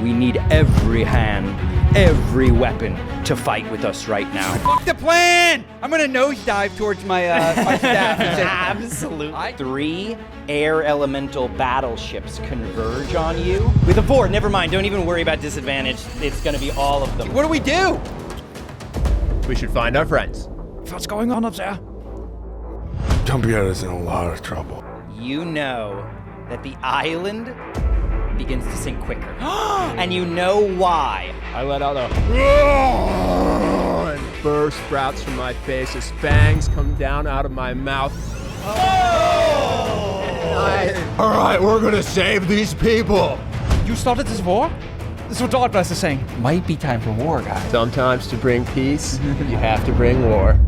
We need every hand, every weapon to fight with us right now. Fuck the plan! I'm gonna nosedive towards my my staff. Absolutely. 3 air elemental battleships converge on you with a 4. Never mind, don't even worry about disadvantage. It's gonna be all of them. What do we do? We should find our friends. What's going on up there? Tumpy is in a lot of trouble. You know that the island begins to sink quicker. And you know why. I let out a and burst sprouts from my face as fangs come down out of my mouth. All right, we're gonna save these people. You started this war? This is what Dogbreath is saying. Might be time for war, guys. Sometimes to bring peace, you have to bring war.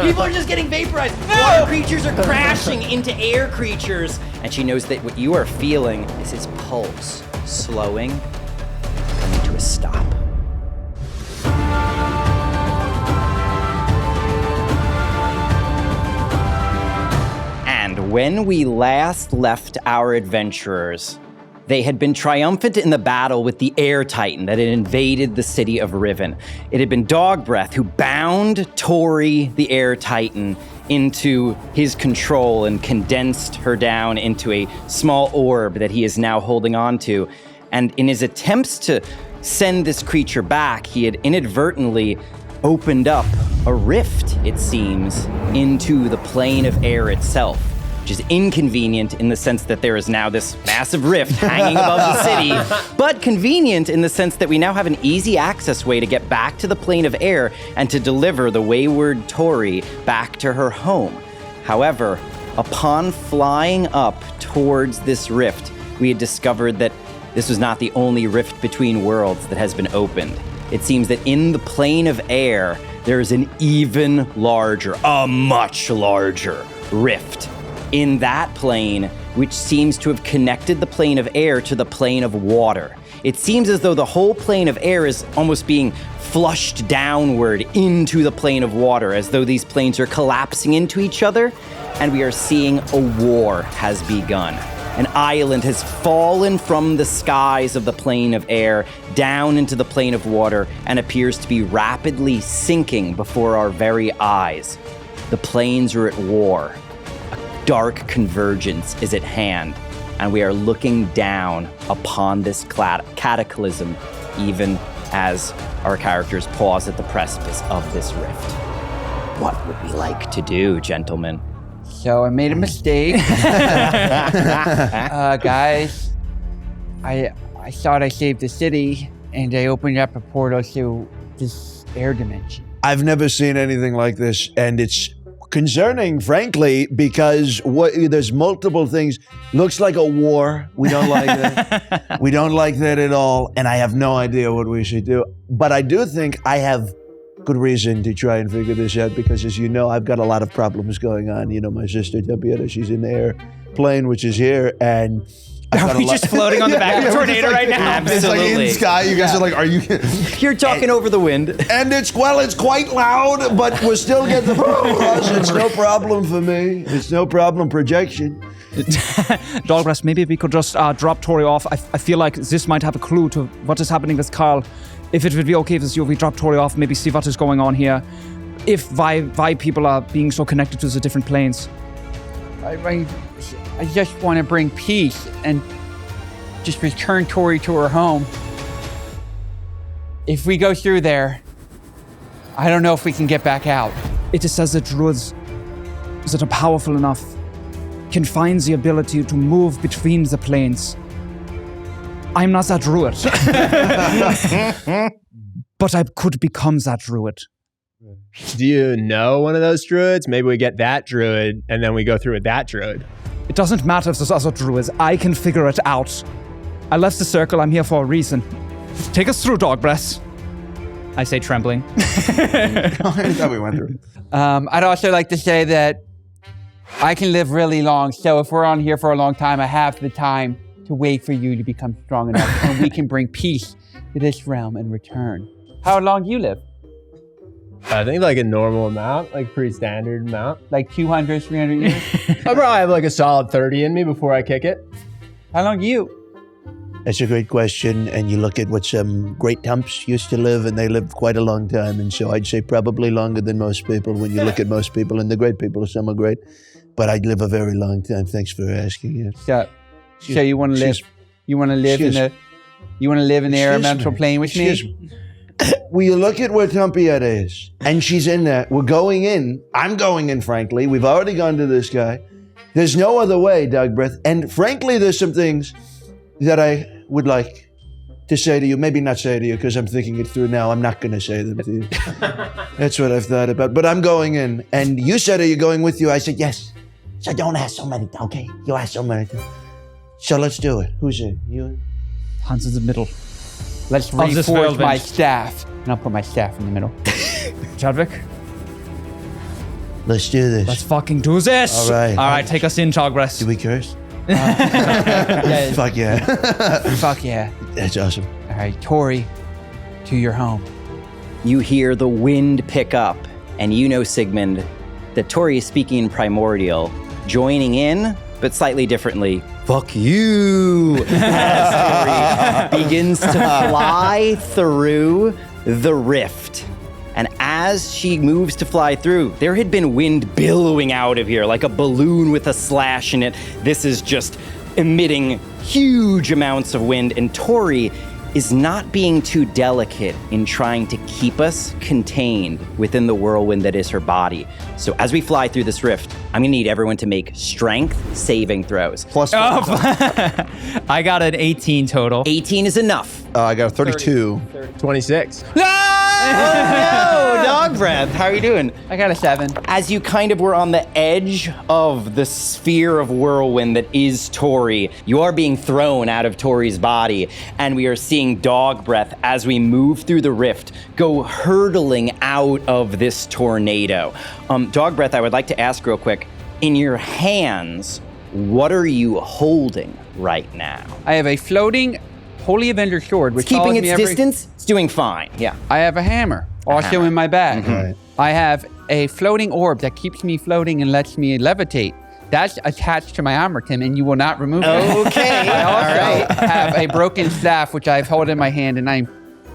People are just getting vaporized. Water creatures are crashing into air creatures. And she knows that what you are feeling is his pulse slowing, coming to a stop. And when we last left our adventurers, they had been triumphant in the battle with the Air Titan that had invaded the city of Riven. It had been Dogbreath who bound Tori, the Air Titan, into his control and condensed her down into a small orb that he is now holding on to. And in his attempts to send this creature back, he had inadvertently opened up a rift, it seems, into the plane of air itself, which is inconvenient in the sense that there is now this massive rift hanging above the city, but convenient in the sense that we now have an easy access way to get back to the plane of air and to deliver the wayward Tori back to her home. However, upon flying up towards this rift, we had discovered that this was not the only rift between worlds that has been opened. It seems that in the plane of air, there is an even larger, a much larger rift in that plane, which seems to have connected the plane of air to the plane of water. It seems as though the whole plane of air is almost being flushed downward into the plane of water, as though these planes are collapsing into each other, and we are seeing a war has begun. An island has fallen from the skies of the plane of air down into the plane of water and appears to be rapidly sinking before our very eyes. The planes are at war. Dark convergence is at hand, and we are looking down upon this cataclysm even as our characters pause at the precipice of this rift. What would we like to do, gentlemen? So I made a mistake. Guys, I thought I saved the city, and I opened up a portal to this air dimension. I've never seen anything like this, and it's concerning, frankly, because there's multiple things. Looks like a war. We don't like that. We don't like that at all, and I have no idea what we should do. But I do think I have good reason to try and figure this out, because as you know, I've got a lot of problems going on. You know, my sister Tumpy, she's in the airplane, which is here, and are we just floating on the back of a tornado right now? Absolutely. It's like in sky. You guys are like, are you? You're talking over the wind. And it's quite loud, but we'll still get the rush. It's no problem for me. It's no problem. Projection. Dogbreath, maybe we could just drop Tori off. I feel like this might have a clue to what is happening with Carl. If it would be okay with you, if we drop Tori off, maybe see what is going on here. If why people are being so connected to the different planes. I just want to bring peace and just return Tori to her home. If we go through there, I don't know if we can get back out. It is says that druids that are powerful enough can find the ability to move between the planes. I'm not that druid. But I could become that druid. Do you know one of those druids? Maybe we get that druid and then we go through with that druid. It doesn't matter if there's other druids. I can figure it out. I left the circle. I'm here for a reason. Take us through, Dogbreath. I say trembling. I thought we went through. I'd also like to say that I can live really long. So if we're on here for a long time, I have the time to wait for you to become strong enough, and we can bring peace to this realm and return. How long do you live? I think like a normal amount, like pretty standard amount. Like 200, 300 years? I probably have like a solid 30 in me before I kick it. How long do you? That's a great question. And you look at what some great Tumps used to live, and they lived quite a long time. And so I'd say probably longer than most people when you look at most people. And the great people, some are great. But I'd live a very long time. Thanks for asking. Yeah. So you want to live? You want to live in the? You want to live in the elemental plane with me? Will you look at where Tumpy is? And she's in there. We're going in. I'm going in, frankly. We've already gone to this guy. There's no other way, Dogbreath. And frankly, there's some things that I would like to say to you. Maybe not say to you because I'm thinking it through now. I'm not going to say them to you. That's what I've thought about. But I'm going in. And you said, are you going with you? I said, yes. So don't ask so many. Okay, you ask so many. So let's do it. Who's in? You? Hans in the middle. Let's reinforce my staff. And I'll put my staff in the middle. Chadrick, Let's do this. let's fucking do this. All right. All right, take us in, Dogbreath. Do we curse? Yeah, Fuck yeah. fuck yeah. That's awesome. All right, Tori, to your home. You hear the wind pick up, and you know, Sigmund, that Tori is speaking in primordial, joining in, but slightly differently. Fuck you! As Tori begins to fly through the rift. And as she moves to fly through, there had been wind billowing out of here like a balloon with a slash in it. This is just emitting huge amounts of wind, and Tori is not being too delicate in trying to keep us contained within the whirlwind that is her body. So as we fly through this rift, I'm gonna need everyone to make strength saving throws. Plus, I got an 18 total. 18 is enough. I got a 32. 26. Oh, no, Dogbreath, how are you doing? I got a 7. As you kind of were on the edge of the sphere of whirlwind that is Tori, you are being thrown out of Tori's body, and we are seeing Dogbreath as we move through the rift go hurtling out of this tornado. Dogbreath, I would like to ask real quick, in your hands, what are you holding right now? I have a floating Holy Avenger sword, which It's keeping follows its me every- distance. It's doing fine. Yeah. I have a hammer, also hammer. in my bag. Right. I have a floating orb that keeps me floating and lets me levitate. That's attached to my armor, Tim, and you will not remove it. Okay. I All also right. have a broken staff, which I've held in my hand, and I'm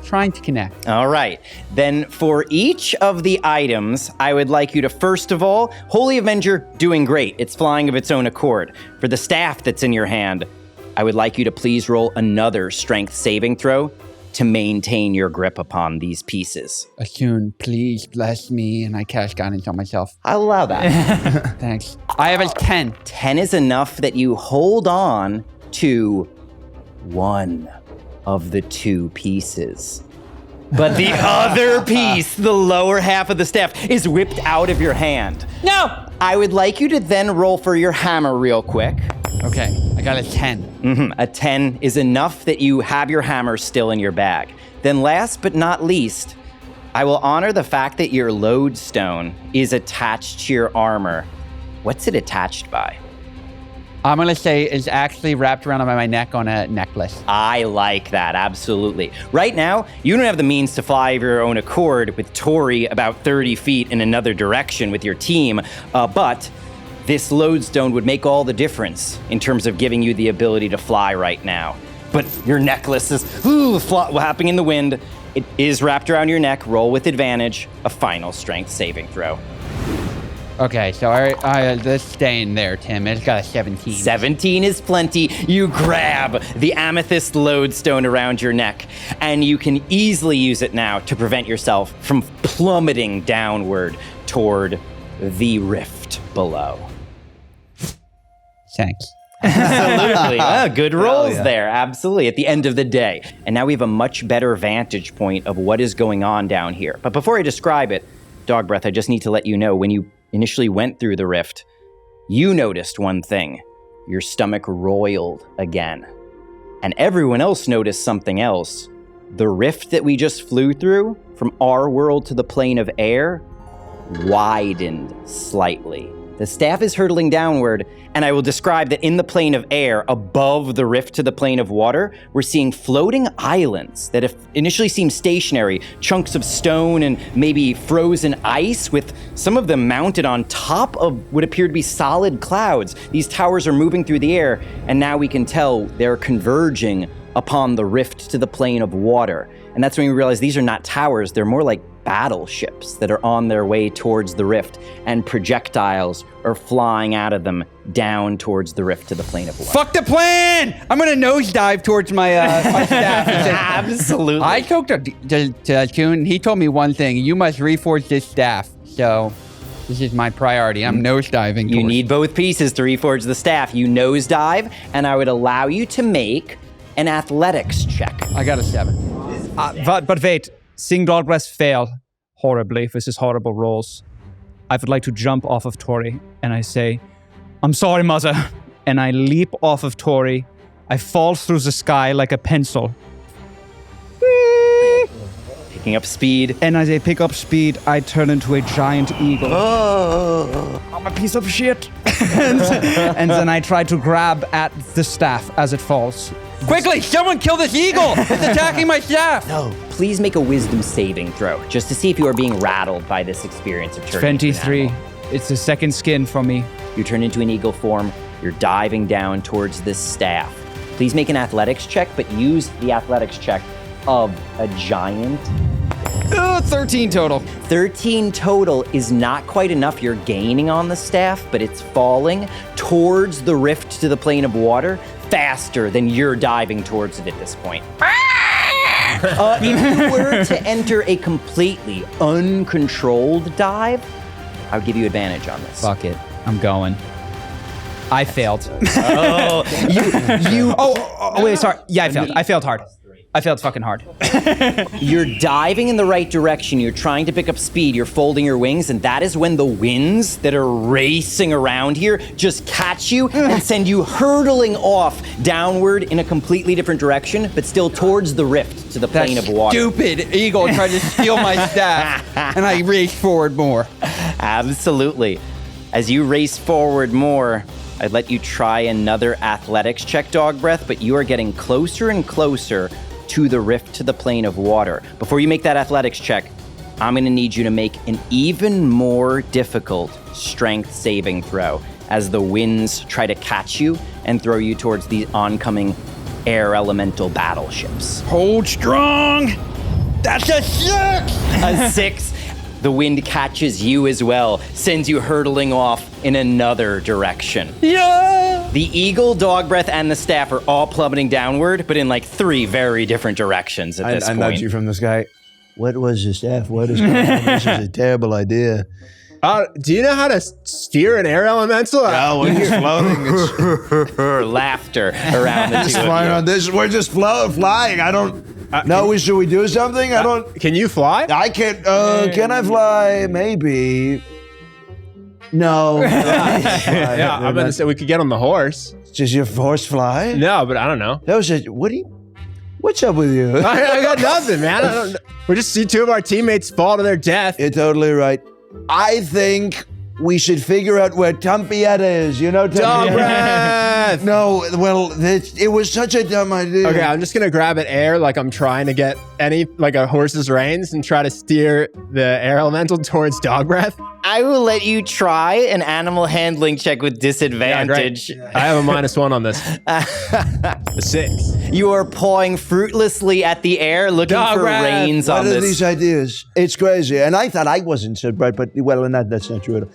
trying to connect. All right. Then for each of the items, I would like you to, first of all, Holy Avenger, doing great. It's flying of its own accord. For the staff that's in your hand, I would like you to please roll another strength saving throw to maintain your grip upon these pieces. Assun, please bless me, and I cast guidance on myself. I'll allow that. Thanks. I have a 10. 10 is enough that you hold on to one of the two pieces. But the other piece, the lower half of the staff, is whipped out of your hand. No! I would like you to then roll for your hammer real quick. Okay, I got a 10. A 10 is enough that you have your hammer still in your bag. Then last but not least, I will honor the fact that your lodestone is attached to your armor. What's it attached by? I'm going to say it's actually wrapped around my neck on a necklace. I like that, absolutely. Right now, you don't have the means to fly of your own accord with Tori about 30 feet in another direction with your team, but this lodestone would make all the difference in terms of giving you the ability to fly right now. But your necklace is flapping in the wind. It is wrapped around your neck. Roll with advantage. A final strength saving throw. Okay, so let's stay in there, Tim. It's got a 17. 17 is plenty. You grab the amethyst lodestone around your neck, and you can easily use it now to prevent yourself from plummeting downward toward the rift below. Thanks. Absolutely. Good rolls there. Absolutely. At the end of the day. And now we have a much better vantage point of what is going on down here. But before I describe it, Dogbreath, I just need to let you know, when you initially went through the rift, you noticed one thing. Your stomach roiled again. And everyone else noticed something else. The rift that we just flew through, from our world to the plane of air, widened slightly. The staff is hurtling downward, and I will describe that in the plane of air, above the rift to the plane of water, we're seeing floating islands that initially seem stationary, chunks of stone and maybe frozen ice, with some of them mounted on top of what appear to be solid clouds. These towers are moving through the air, and now we can tell they're converging upon the rift to the plane of water. And that's when you realize these are not towers, they're more like battleships that are on their way towards the rift, and projectiles are flying out of them down towards the rift to the plane of water. Fuck the plan! I'm gonna nosedive towards my staff. Absolutely. I talked to Kuhn. He told me one thing. You must reforge this staff. So this is my priority. I'm nosediving. You need both pieces to reforge the staff. You nosedive, and I would allow you to make an athletics check. I got a 7. But wait, seeing Dogbreath fail horribly with his horrible rolls, I would like to jump off of Tori, and I say, I'm sorry, mother. And I leap off of Tori. I fall through the sky like a pencil. Picking up speed. And as I pick up speed, I turn into a giant eagle. I'm a piece of shit. and then I try to grab at the staff as it falls. Quickly, someone kill this eagle! It's attacking my staff! No. Please make a wisdom saving throw, just to see if you are being rattled by this experience of turning into an 23. animal. It's the second skin for me. You turn into an eagle form. You're diving down towards this staff. Please make an athletics check, but use the athletics check of a giant. 13 total. 13 total is not quite enough. You're gaining on the staff, but it's falling towards the rift to the plane of water faster than you're diving towards it at this point. If you were to enter a completely uncontrolled dive, I would give you advantage on this. Fuck it. I'm going. I failed. Wait, sorry. Yeah, I failed. I failed hard. I failed fucking hard. You're diving in the right direction. You're trying to pick up speed. You're folding your wings, and that is when the winds that are racing around here just catch you and send you hurtling off downward in a completely different direction, but still towards the rift to the plane of water. Stupid eagle tried to steal my staff, and I raced forward more. Absolutely. As you race forward more, I'd let you try another athletics check, Dogbreath, but you are getting closer and closer to the rift to the plane of water. Before you make that athletics check, I'm going to need you to make an even more difficult strength saving throw as the winds try to catch you and throw you towards the oncoming air elemental battleships. Hold strong. That's a 6. A 6. The wind catches you as well, sends you hurtling off in another direction. Yeah. The eagle, Dogbreath, and the staff are all plummeting downward, but in like 3 very different directions at this I point. nudge you from the sky. What was the staff? What is going on? This is a terrible idea. Do you know how to steer an air elemental? No, we're just floating. Laughter around the two of you. On this. We're just flying. I don't. No, should we do something? I don't. Can you fly? I can't. Can I fly? Maybe. No. Yeah, I'm gonna say we could get on the horse. Does your horse fly? No, but I don't know. That was a. What's up with you? I got nothing, man. I don't know. We just see 2 of our teammates fall to their death. You're totally right. I think we should figure out where Tumpy is. You know, Tumpy. Dogbreath! No, well, it was such a dumb idea. Okay, I'm just gonna grab at air like I'm trying to get a horse's reins and try to steer the air elemental towards Dogbreath. I will let you try an animal handling check with disadvantage. I have a -1 on this. A 6. You are pawing fruitlessly at the air, looking for reins on What are this. these ideas? It's crazy. And I thought I wasn't so bright, but that's not true at all.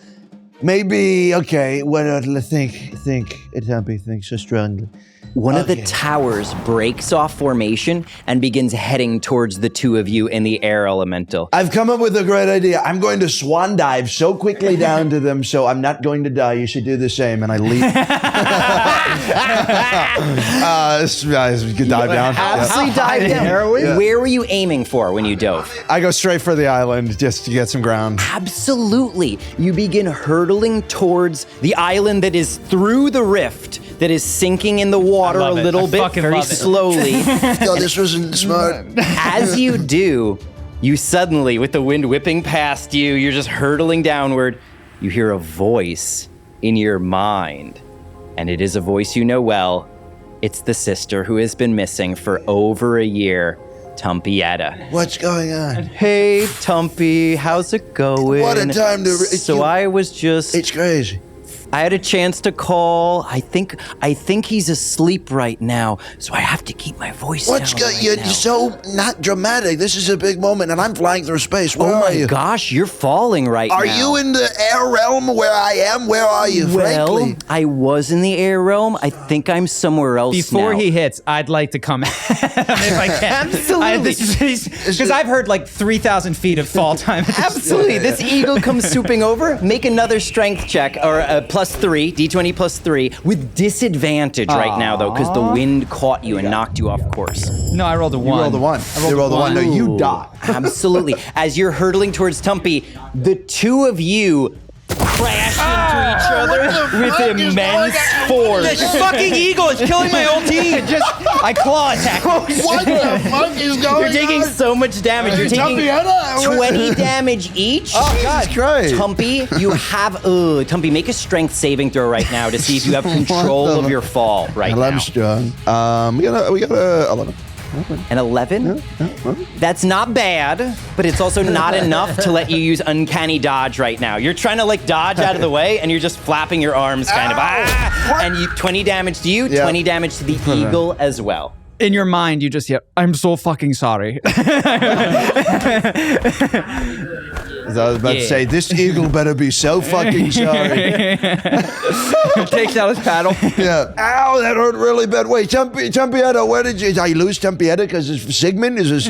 Maybe, okay, think, Tumpy, think so strongly. One of the towers breaks off formation and begins heading towards the 2 of you in the air elemental. I've come up with a great idea. I'm going to swan dive so quickly down to them, so I'm not going to die. You should do the same. And I leap. Dive down. Absolutely dive down. Yeah. Where were you aiming for when you dove? I go straight for the island just to get some ground. Absolutely. You begin hurtling towards the island that is through the rift, that is sinking in the water a little bit, very slowly. No, this wasn't smart. As you do, you suddenly, with the wind whipping past you, you're just hurtling downward, you hear a voice in your mind. And it is a voice you know well. It's the sister who has been missing for over a year, Tumpy. What's going on? Hey, Tumpy, how's it going? What a time to... So I was just... It's crazy. I had a chance to call. I think he's asleep right now, so I have to keep my voice What's down good? right You're now. so not dramatic. This is a big moment, and I'm flying through space. Where Oh are my you? gosh, you're falling right Are now. you in the air realm where I am? Where are you, Well, frankly? I was in the air realm. I think I'm somewhere else Before now. he hits, I'd like to come at him if I can. Absolutely. Because I've heard like 3,000 feet of fall time. Absolutely. This eagle comes swooping over. Make another strength check, or +3, D20 +3, with disadvantage right now, though, because the wind caught you and knocked you off course. No, I rolled a 1. You rolled the one. You rolled the one. No, you die. Absolutely. As you're hurtling towards Tumpy, the two of you crash into each other with immense force. This fucking eagle is killing my whole team. I claw attack. What the fuck is going You're taking so much damage. You're taking 20 damage each. Oh, God. Christ. Tumpy, you have Tumpy, make a strength saving throw right now to see if you have control of your fall right I'm now. strong. We got a 11. An 11? That's not bad, but it's also not enough to let you use uncanny dodge right now. You're trying to like dodge out of the way, and you're just flapping your arms kind of. And 20 damage to you, Yeah. 20 damage to the eagle as well. In your mind, you just hear, I'm so fucking sorry. As I was about to say, this eagle better be so fucking sorry. Takes out his paddle. Yeah. Ow, that hurt really bad. Wait, Champietta, where did you lose Champietta because it's Sigmund? Is this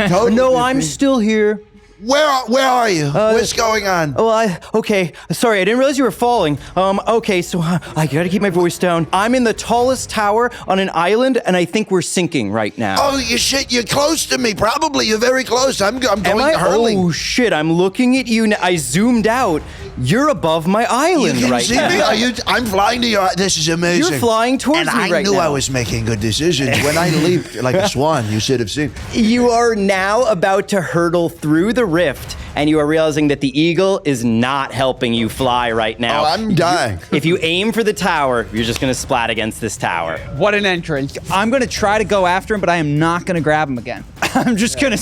totally No, I'm still here. Where are you? What's going on? Oh, okay. Sorry, I didn't realize you were falling. Okay, so I gotta keep my voice down. I'm in the tallest tower on an island, and I think we're sinking right now. Oh, you shit, you're close to me. Probably, you're very close. I'm Am going I? hurling. Oh shit! I'm looking at you. I zoomed out. You're above my You island can right see now. me? I'm flying to your... This is amazing. You're flying towards and me I right knew now. I was making good decisions. When I leaped like a swan, you should have seen. You are now about to hurtle through the rift, and you are realizing that the eagle is not helping you fly right now. Oh, I'm dying. If you aim for the tower, you're just gonna splat against this tower. What an entrance. I'm gonna try to go after him, but I am not gonna grab him again. I'm just gonna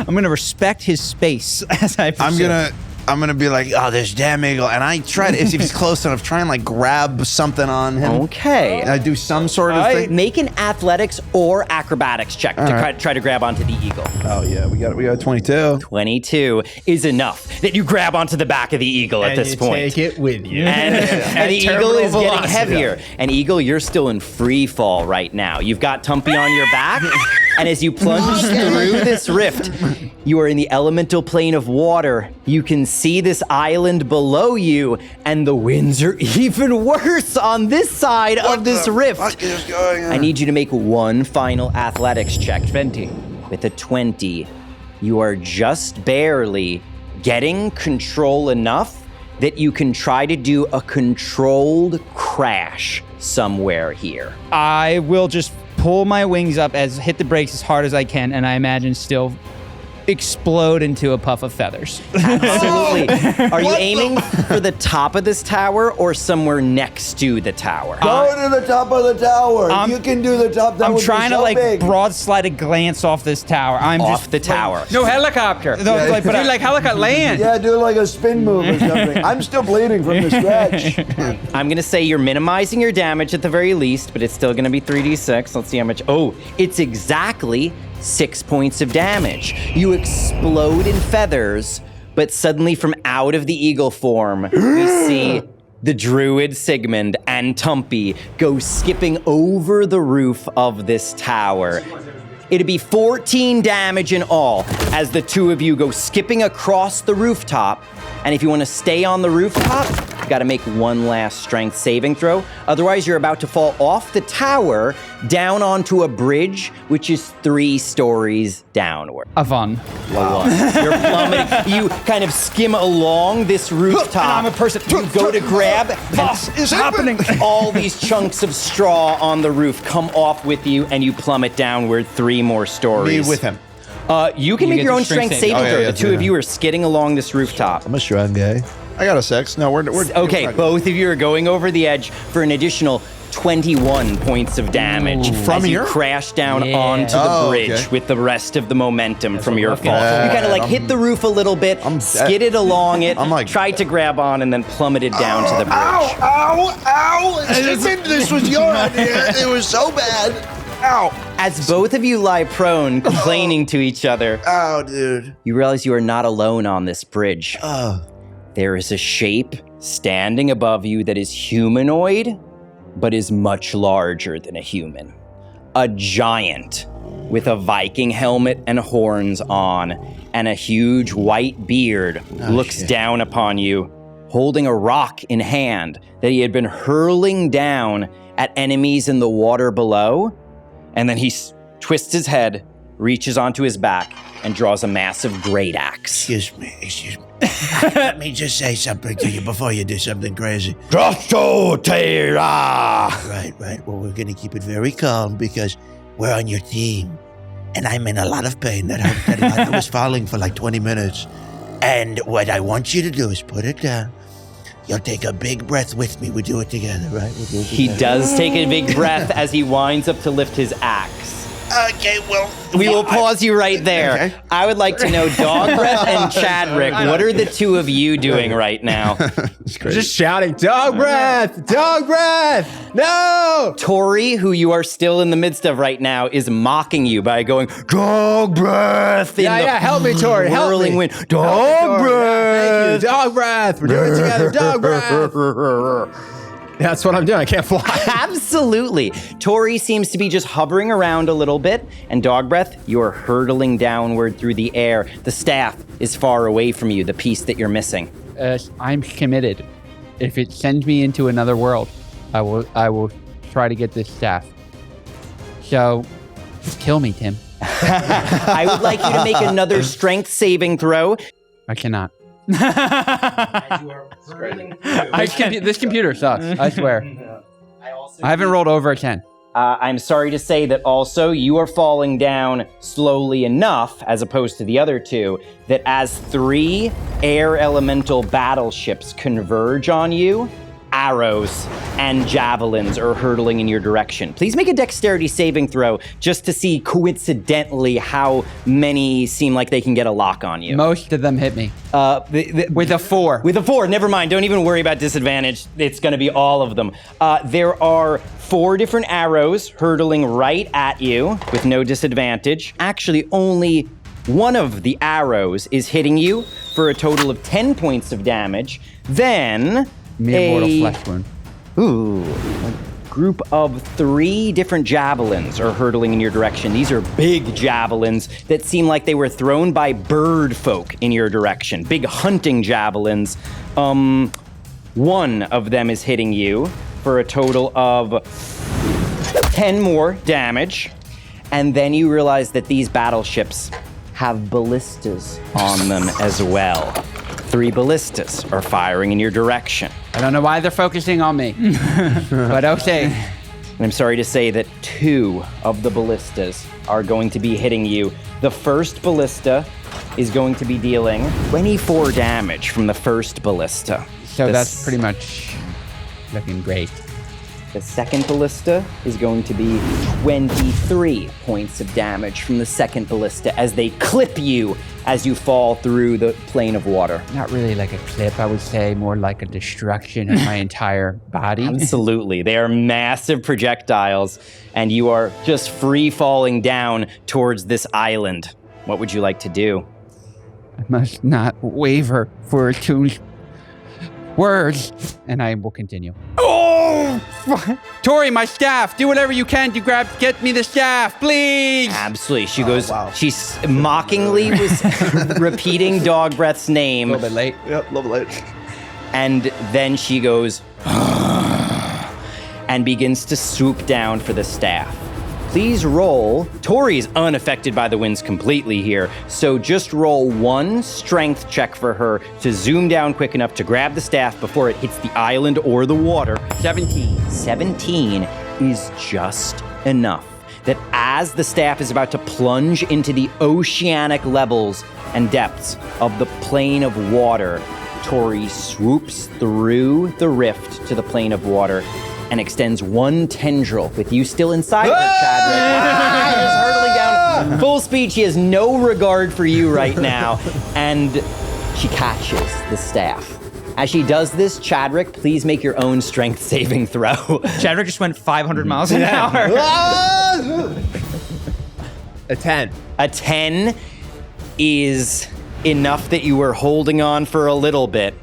I'm gonna respect his space as I pursue. I'm gonna be like, oh, this damn eagle, and I try to, if he's close enough, try and like grab something on him. Okay. And I do some sort of thing. Make an athletics or acrobatics check to try to grab onto the eagle. Oh yeah, we got 22. 22 is enough that you grab onto the back of the eagle at this point. Take it with you. And the eagle terminal is getting velocity. heavier. And Eagle, you're still in free fall right now. You've got Tumpy on your back, and as you plunge through this rift, you are in the elemental plane of water. You can see this island below you, and the winds are even worse on this side of this rift. What is going on? I need you to make one final athletics check. 20. With a 20, you are just barely getting control enough that you can try to do a controlled crash somewhere here. I will just pull my wings up hit the brakes as hard as I can, and I imagine still explode into a puff of feathers. Absolutely. Are you aiming for the top of this tower or somewhere next to the tower? Go to the top of the tower. You can do the top. That I'm would be trying to so like big. broad slide a glance off this tower. I'm Off just the tower. No helicopter. No, like, but Do I- like helicopter land. Yeah, do like a spin move or something. I'm still bleeding from the stretch. I'm going to say you're minimizing your damage at the very least, but it's still going to be 3d6. Let's see how much. Oh, it's exactly 6 points of damage. You explode in feathers, but suddenly from out of the eagle form, we see the druid Sigmund and Tumpy go skipping over the roof of this tower. It'd be 14 damage in all as the two of you go skipping across the rooftop. And if you want to stay on the rooftop, you got to make one last strength saving throw. Otherwise, you're about to fall off the tower down onto a bridge, which is 3 stories downward. Avon. You're plummeting. You kind of skim along this rooftop. And I'm a person. You go to grab. Boss is happening. All these chunks of straw on the roof come off with you, and you plummet downward 3 more stories. Me with him. You can make get your the own strength strength saving. saving Oh, throw. yeah, The two of you are skidding along this rooftop. I'm a strong guy. I got a 6. No, we're Okay, both of you are going over the edge for an additional 21 points of damage From as you here? crash down Yeah. onto the Oh, bridge okay. with the rest of the momentum from your fall. at You kind of like hit the roof a little bit, skidded along it, I'm like- tried to grab on, and then plummeted down to the bridge. Ow! This was your idea. It was so bad. Ow! As both of you lie prone, complaining to each other, Ow, dude. you realize you are not alone on this bridge. There is a shape standing above you that is humanoid, but is much larger than a human. A giant with a Viking helmet and horns on, and a huge white beard looks down upon you, holding a rock in hand that he had been hurling down at enemies in the water below. And then he twists his head, reaches onto his back, and draws a massive great axe. Excuse me. Let me just say something to you before you do something crazy. Right. Well, we're going to keep it very calm because we're on your team. And I'm in a lot of pain. That I was falling for like 20 minutes. And what I want you to do is put it down. You'll take a big breath with me. We do it together, right? We'll do it He together. does take a big breath as he winds up to lift his axe. Okay, well... We will pause you right there. Okay. I would like to know, Dogbreath and Chadrick, what are the two of you doing right now? Just shouting, dog breath! Dog breath! No! Tori, who you are still in the midst of right now, is mocking you by going, dog breath! in the Help me, Tori, help whirling me. wind. Dog breath! Thank you, dog breath! We're doing it together, dog breath! That's what I'm doing, I can't fly. Absolutely. Tori seems to be just hovering around a little bit, and Dogbreath, you are hurtling downward through the air. The staff is far away from you, the piece that you're missing. I'm committed. If it sends me into another world, I will try to get this staff. So, kill me, Tim. I would like you to make another strength saving throw. I cannot. This computer sucks. I swear. I haven't rolled over a 10. I'm sorry to say that also you are falling down slowly enough, as opposed to the other two, that as 3 air elemental battleships converge on you, arrows and javelins are hurtling in your direction. Please make a dexterity saving throw just to see coincidentally how many seem like they can get a lock on you. Most of them hit me. With a 4. With a 4, never mind. Don't even worry about disadvantage. It's going to be all of them. There are 4 different arrows hurtling right at you with no disadvantage. Actually, only one of the arrows is hitting you for a total of 10 points of damage. Then Mere mortal flesh wound. a group of 3 different javelins are hurtling in your direction. These are big javelins that seem like they were thrown by bird folk in your direction. Big hunting javelins. One of them is hitting you for a total of 10 more damage. And then you realize that these battleships have ballistas on them as well. 3 ballistas are firing in your direction. I don't know why they're focusing on me. But okay. And I'm sorry to say that 2 of the ballistas are going to be hitting you. The first ballista is going to be dealing 24 damage from the first ballista. So The that's pretty much looking great. The second ballista is going to be 23 points of damage from the second ballista as they clip you as you fall through the plane of water. Not really like a clip, I would say, more like a destruction of my entire body. Absolutely. They are massive projectiles, and you are just free falling down towards this island. What would you like to do? I must not waver for 2 words, and I will continue. Tori, my staff! Do whatever you can to get me the staff, please! Absolutely. She goes, she mockingly was repeating Dogbreath's name. A little bit late. Yep, love it late. And then she goes and begins to swoop down for the staff. Please roll. Tori's unaffected by the winds completely here, so just roll 1 strength check for her to zoom down quick enough to grab the staff before it hits the island or the water. 17. 17 is just enough that as the staff is about to plunge into the oceanic levels and depths of the plane of water, Tori swoops through the rift to the plane of water and extends one tendril with you still inside her, Chadrick. Just hurtling down full speed. She has no regard for you right now, and she catches the staff. As she does this, Chadrick, please make your own strength saving throw. Chadrick just went 500 miles an hour. A 10. A 10 is enough that you were holding on for a little bit.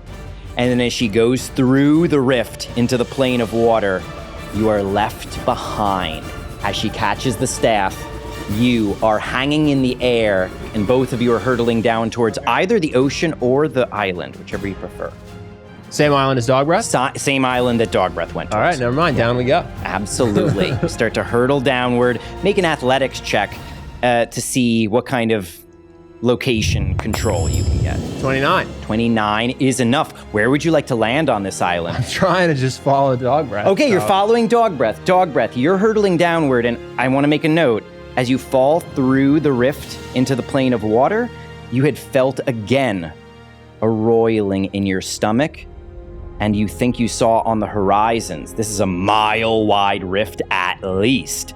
And then as she goes through the rift into the plane of water, you are left behind. As she catches the staff, you are hanging in the air, and both of you are hurtling down towards either the ocean or the island, whichever you prefer. Same island as Dogbreath? Same island that Dogbreath went to. All right, never mind. Down we go. Absolutely. You start to hurtle downward. Make an athletics check to see what kind of location control you can get. 29. 29 is enough. Where would you like to land on this island? I'm trying to just follow Dogbreath. Okay, you're following Dogbreath. Dogbreath, you're hurtling downward, and I want to make a note. As you fall through the rift into the plane of water, you had felt again a roiling in your stomach, and you think you saw on the horizons. This is a mile-wide rift at least.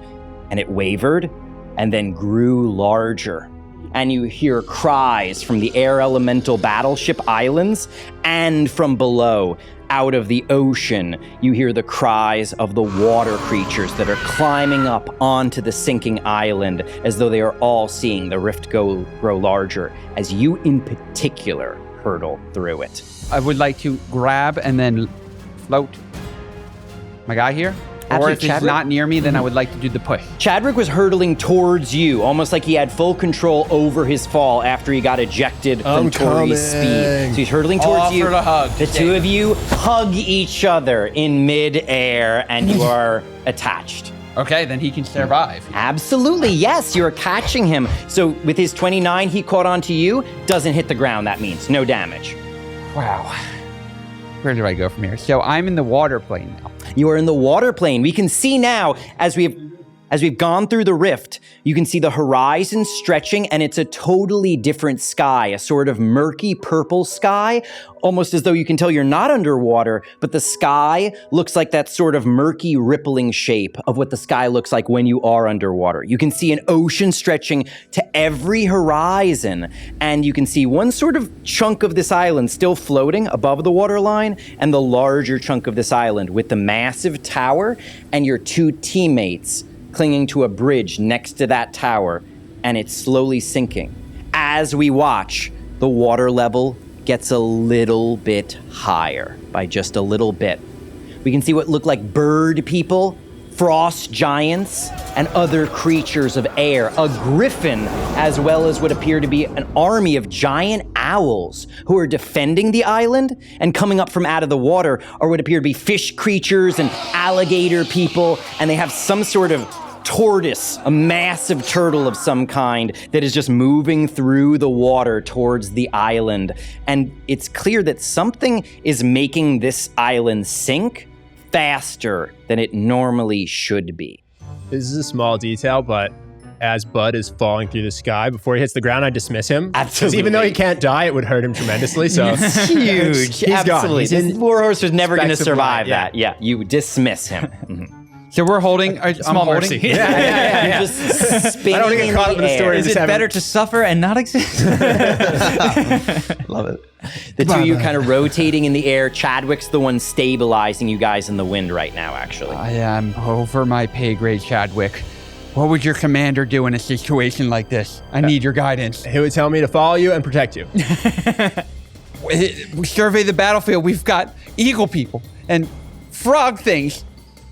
And it wavered and then grew larger. And you hear cries from the air elemental battleship islands and from below. Out of the ocean, you hear the cries of the water creatures that are climbing up onto the sinking island as though they are all seeing the rift grow larger as you in particular hurtle through it. I would like to grab and then float my guy here. Or if he's not near me, then I would like to do the push. Chadrick was hurtling towards you, almost like he had full control over his fall after he got ejected from Tori's speed. So he's hurtling towards you. Offer a hug. The two of you hug each other in mid-air, and you are attached. Okay, then he can survive. Absolutely, yes, you're catching him. So with his 29, he caught onto you, doesn't hit the ground, that means no damage. Wow. Where do I go from here? So I'm in the water plane now. You are in the water plane. We can see now, as we've gone through the rift, you can see the horizon stretching, and it's a totally different sky, a sort of murky purple sky, almost as though you can tell you're not underwater, but the sky looks like that sort of murky rippling shape of what the sky looks like when you are underwater. You can see an ocean stretching to every horizon, and you can see one sort of chunk of this island still floating above the waterline, and the larger chunk of this island with the massive tower and your two teammates clinging to a bridge next to that tower, and it's slowly sinking. As we watch, the water level gets a little bit higher, by just a little bit. We can see what look like bird people, frost giants, and other creatures of air, a griffin, as well as what appear to be an army of giant owls who are defending the island, and coming up from out of the water are what appear to be fish creatures and alligator people, and they have some sort of tortoise, a massive turtle of some kind that is just moving through the water towards the island. And it's clear that something is making this island sink faster than it normally should be. This is a small detail, but as Bud is falling through the sky, before he hits the ground, I dismiss him. Absolutely. 'Cause even though he can't die, it would hurt him tremendously. So Huge. He's Absolutely. gone. He's in This poor horse was never going to specks of survive light, yeah. that. Yeah, you dismiss him. So we're holding. Small mercy. You're just spinning I don't wanna get in caught the up in the air. story. Is it Just better to suffer and not exist? Love it. The two of you kind of rotating in the air. Chadwick's the one stabilizing you guys in the wind right now, actually. I am over my pay grade, Chadwick. What would your commander do in a situation like this? I need your guidance. He would tell me to follow you and protect you. We survey the battlefield. We've got eagle people and frog things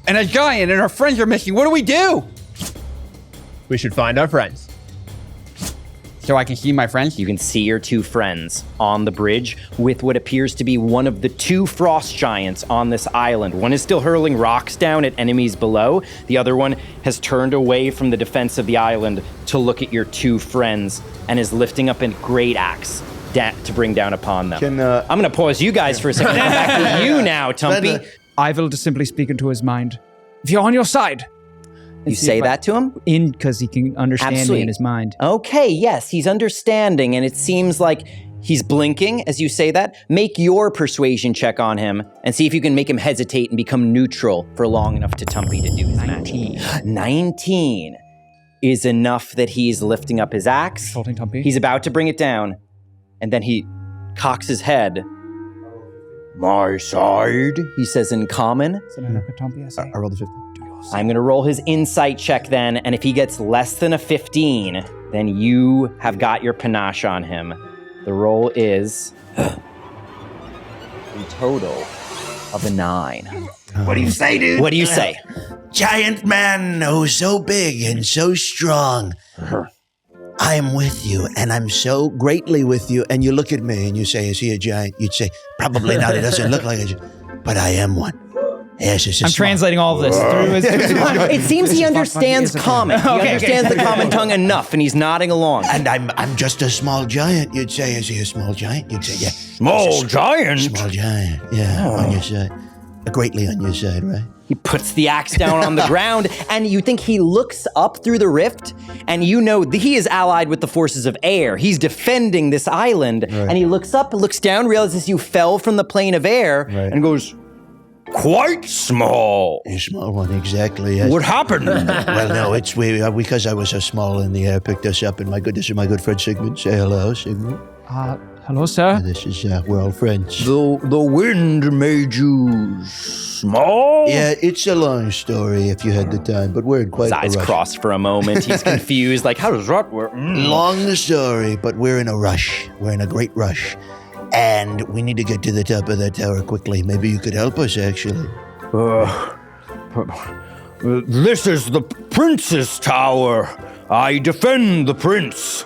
and a giant, and our friends are missing. What do we do? We should find our friends. So I can see my friends? You can see your two friends on the bridge with what appears to be one of the two frost giants on this island. One is still hurling rocks down at enemies below. The other one has turned away from the defense of the island to look at your two friends and is lifting up a great axe to bring down upon them. I'm going to pause you guys for a second. Back to you now, Tumpy. I will just simply speak into his mind. If you're on your side. You say that to him? Because he can understand me in his mind. Okay, yes, he's understanding, and it seems like He's blinking as you say that. Make your persuasion check on him and see if you can make him hesitate and become neutral for long enough to Tumpy to do his 19. magic. 19 is enough that he's lifting up his axe. Consulting Tumpy. He's about to bring it down, and then he cocks his head. My side, he says in common. Is it enough for Tumpy, I say? I rolled a 50. I'm going to roll his insight check then, and if he gets less than a 15, then you have got your panache on him. The roll is a total of a 9. What do you say, dude? What do you say? Giant man, oh, so big and so strong. I am with you, and I'm so greatly with you. And you look at me and you say, is he a giant? You'd say, probably not. He doesn't look like a giant. But I am one. Yes, it's I'm translating all of this through his. It seems he understands common. He understands the common tongue enough, and he's nodding along. And I'm just a small giant. You'd say, is he a small giant? You'd say, yeah. Small giant. Small giant. Yeah, on your side. Greatly on your side, right? He puts the axe down on the ground, and you think he looks up through the rift, and you know that he is allied with the forces of air. He's defending this island, and he looks up, looks down, realizes you fell from the plane of air, and goes, Quite small. A small one, exactly. Yes. What happened? Well, no, it's because I was so small and the air picked us up. And this is my good friend Sigmund. Say hello, Sigmund. Hello, sir. This is we're all friends. The wind made you small? Yeah, it's a long story if you had the time, but we're in quite his a eyes rush. cross for a moment. He's confused, like, how does that work? Long story, but we're in a rush. We're in a great rush. And we need to get to the top of that tower quickly. Maybe you could help us, actually. This is the prince's tower. I defend the prince.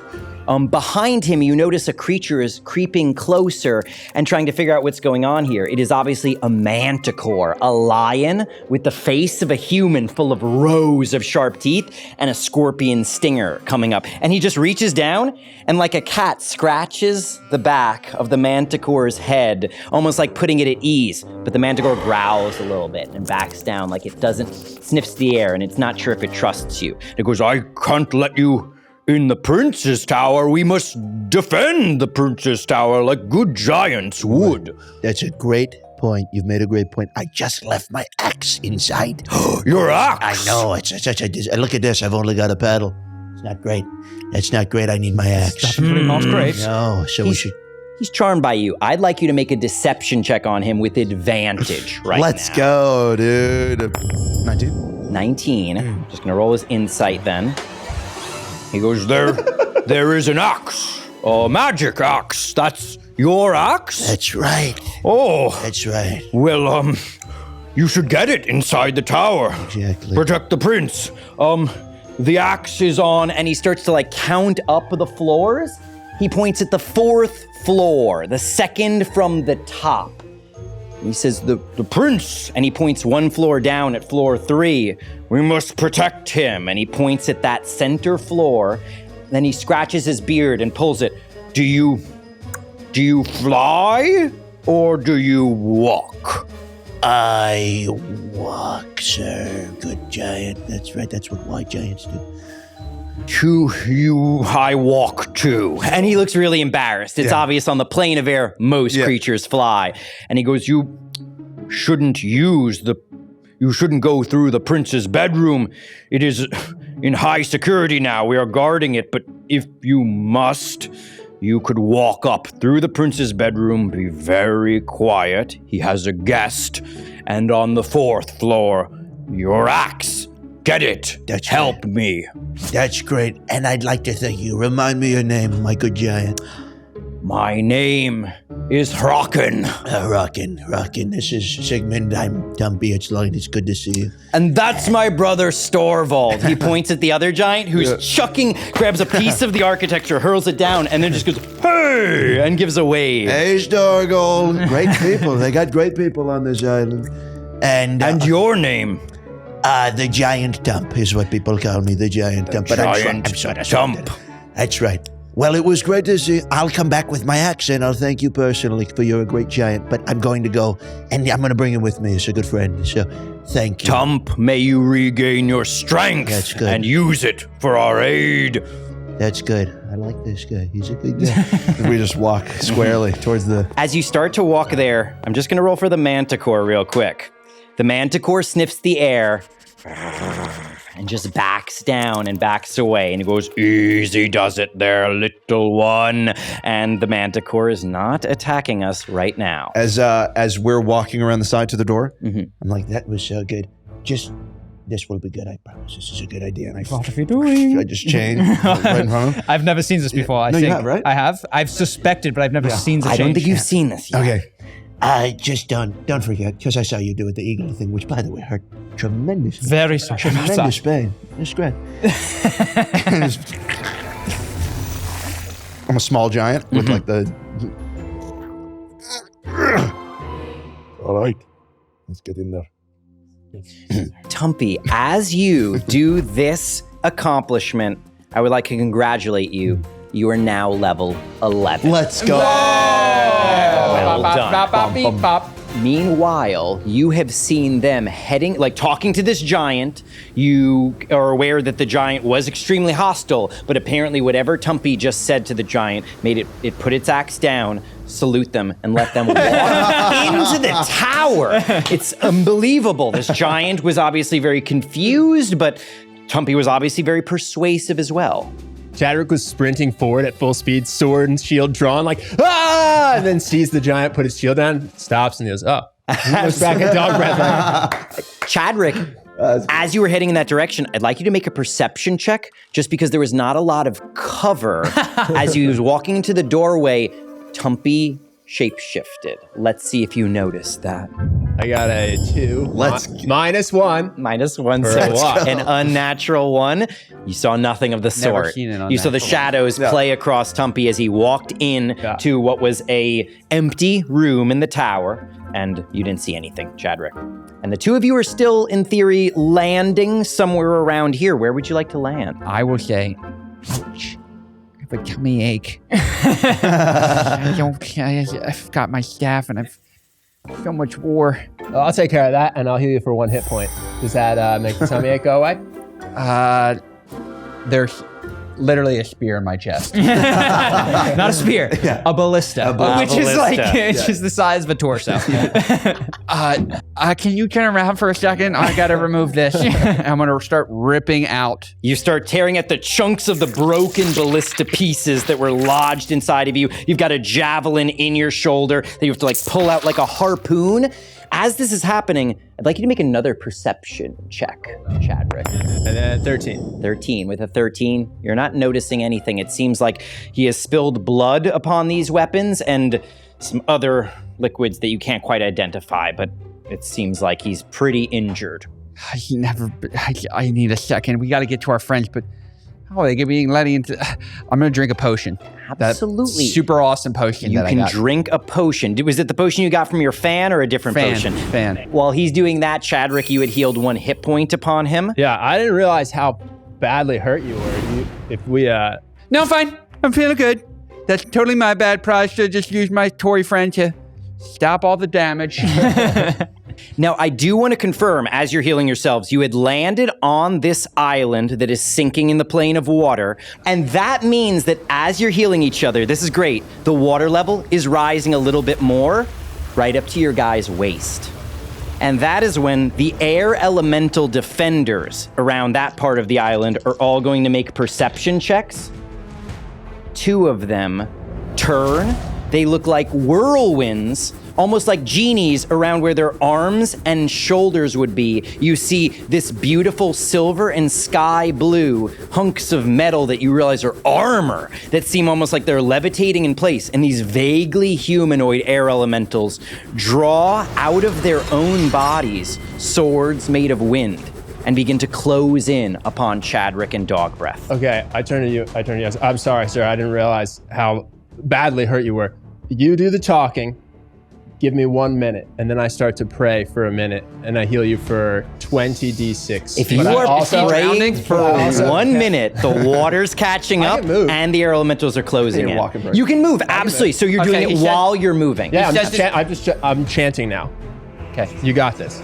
Behind him, you notice a creature is creeping closer and trying to figure out what's going on here. It is obviously a manticore, a lion with the face of a human full of rows of sharp teeth and a scorpion stinger coming up. And he just reaches down and like a cat scratches the back of the manticore's head, almost like putting it at ease. But the manticore growls a little bit and backs down like it doesn't, sniffs the air and it's not sure if it trusts you. It goes, I can't let you in the prince's tower. We must defend the prince's tower like good giants would. That's a great point. You've made a great point. I just left my axe inside. Your axe? I know. It's such a... Look at this. I've only got a paddle. It's not great. That's not great. I need my axe. Definitely not great. No, so we should... He's charmed by you. I'd like you to make a deception check on him with advantage right Let's now. go, dude. 19. 19. Just gonna roll his insight then. He goes, there is an axe. A magic axe. That's your axe? That's right. Oh. That's right. Well, you should get it inside the tower. Exactly. Protect the prince. The axe is on, and he starts to like count up the floors. He points at the 4th floor, the second from the top. He says, the prince, and he points one floor down at floor 3. We must protect him. And he points at that center floor. Then he scratches his beard and pulls it. Do you fly or do you walk? I walk, sir. Good giant. That's right. That's what white giants do. To you, I walk too. And he looks really embarrassed. It's obvious on the plane of air, most creatures fly. And he goes, you shouldn't go through the prince's bedroom. It is in high security now. We are guarding it. But if you must, you could walk up through the prince's bedroom, be very quiet. He has a guest. And on the 4th floor, your axe. Get it. That's Help right. me. That's great. And I'd like to thank you. Remind me your name, my good giant. My name is Rockin. Rockin. This is Sigmund. I'm Tumpy. It's good to see you. And that's my brother Storvald. He points at the other giant who's grabs a piece of the architecture, hurls it down, and then just goes, hey, and gives a wave. Hey, Storgold. Great people. They got great people on this island. And your name? The Giant Tump is what people call me, the Giant Tump. But I'm sorry. Tump. That's right. Well, it was great to see you. I'll come back with my axe, and I'll thank you personally for you're a great giant. But I'm going to go, and I'm going to bring him with me as a good friend. So, thank you. Tump, may you regain your strength That's good. and use it for our aid. That's good. I like this guy. He's a good guy. And we just walk squarely towards the... As you start to walk there, I'm just going to roll for the manticore real quick. The manticore sniffs the air and just backs down and backs away and goes, easy does it there, little one. And the manticore is not attacking us right now. As we're walking around the side to the door, Mhm. I'm like, that was so good. This will be good, I promise. This is a good idea. And What are you doing? I just changed right in front of him. I've never seen this before. I No, you think have, right? I have. I've suspected, but I've never seen the I change. don't think you've seen this yet. Okay. Just don't forget, because I saw you do it, the eagle thing, which, by the way, hurt tremendously. Very sorry about Tremendous that. pain. It's great. I'm a small giant with like the... All right. Let's get in there. Tumpy, as you do this accomplishment, I would like to congratulate you. You are now level 11. Let's go. Well done. Bop, bop, beep, bop. Meanwhile, you have seen them heading, like talking to this giant. You are aware that the giant was extremely hostile, but apparently whatever Tumpy just said to the giant made it put its axe down, salute them, and let them walk into the tower. It's unbelievable. This giant was obviously very confused, but Tumpy was obviously very persuasive as well. Chadrick was sprinting forward at full speed, sword and shield drawn, like, ah! And then sees the giant put his shield down, stops, and he goes, oh. He looks back at Dogbreath. Chadrick, as you were heading in that direction, I'd like you to make a perception check, just because there was not a lot of cover. As you was walking into the doorway, Tumpy shape-shifted. Let's see if you noticed that. I got a 2. Let's- -1. -1, so Let's go. an unnatural 1. You saw nothing of the Never sort. seen an You saw the unnatural shadows play across Tumpy as he walked in to what was a empty room in the tower, and you didn't see anything, Chadrick. And the two of you are still, in theory, landing somewhere around here. Where would you like to land? I will say, ouch, I have a tummy ache. I've got my staff and I've so much war. I'll take care of that, and I'll heal you for 1 hit point. Does that make the tummy ache go away? There's literally a spear in my chest. Not a spear, a ballista, which is like ballista. it's just the size of a torso. Can you turn around for a second? I gotta remove this. I'm gonna start ripping out. You start tearing at the chunks of the broken ballista pieces that were lodged inside of you. You've got a javelin in your shoulder that you have to like pull out like a harpoon. As this is happening, I'd like you to make another perception check, Chadrick. And then 13. 13. With a 13, you're not noticing anything. It seems like he has spilled blood upon these weapons and some other liquids that you can't quite identify, but it seems like he's pretty injured. I need a second. We gotta get to our friends, but how are they being let into? I'm gonna drink a potion. Absolutely. That super awesome potion You that I can got. drink a potion. Was it the potion you got from your fan or a different potion? Fan. While he's doing that, Chadrick, you had healed 1 hit point upon him. Yeah, I didn't realize how badly hurt you were. If we, No, I'm fine. I'm feeling good. That's totally my bad. Probably should just use my Tory friend to stop all the damage. Now, I do want to confirm, as you're healing yourselves, you had landed on this island that is sinking in the plane of water, and that means that as you're healing each other, this is great, the water level is rising a little bit more, right up to your guy's waist. And that is when the air elemental defenders around that part of the island are all going to make perception checks. 2 of them turn. They look like whirlwinds, almost like genies around where their arms and shoulders would be. You see this beautiful silver and sky blue hunks of metal that you realize are armor that seem almost like they're levitating in place. And these vaguely humanoid air elementals draw out of their own bodies swords made of wind and begin to close in upon Chadrick and Dogbreath. okay, I turn to you. I'm sorry, sir. I didn't realize how badly hurt you were. You do the talking. Give me 1 minute, and then I start to pray for a minute, and I heal you for 20d6. If you are praying for 1 minute, the water's catching I up can move. and the air elementals are closing You're in. walking very You can move, absolutely. So you're doing Okay, it he said- while you're moving. Yeah, says I'm chanting now. Okay. You got this.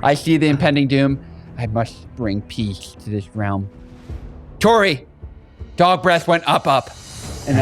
I see the impending doom. I must bring peace to this realm. Tori, dog breath went up. And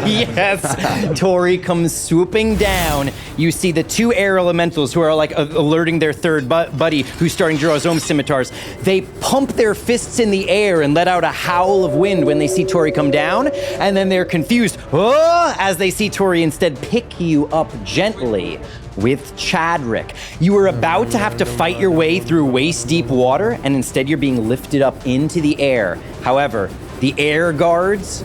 Yes. Tori comes swooping down. You see the two air elementals who are like alerting their third buddy who's starting to draw his own scimitars. They pump their fists in the air and let out a howl of wind when they see Tori come down. And then they're confused as they see Tori instead pick you up gently with Chadrick. You were about to have to fight your way through waist-deep water, and instead you're being lifted up into the air. However, the air guards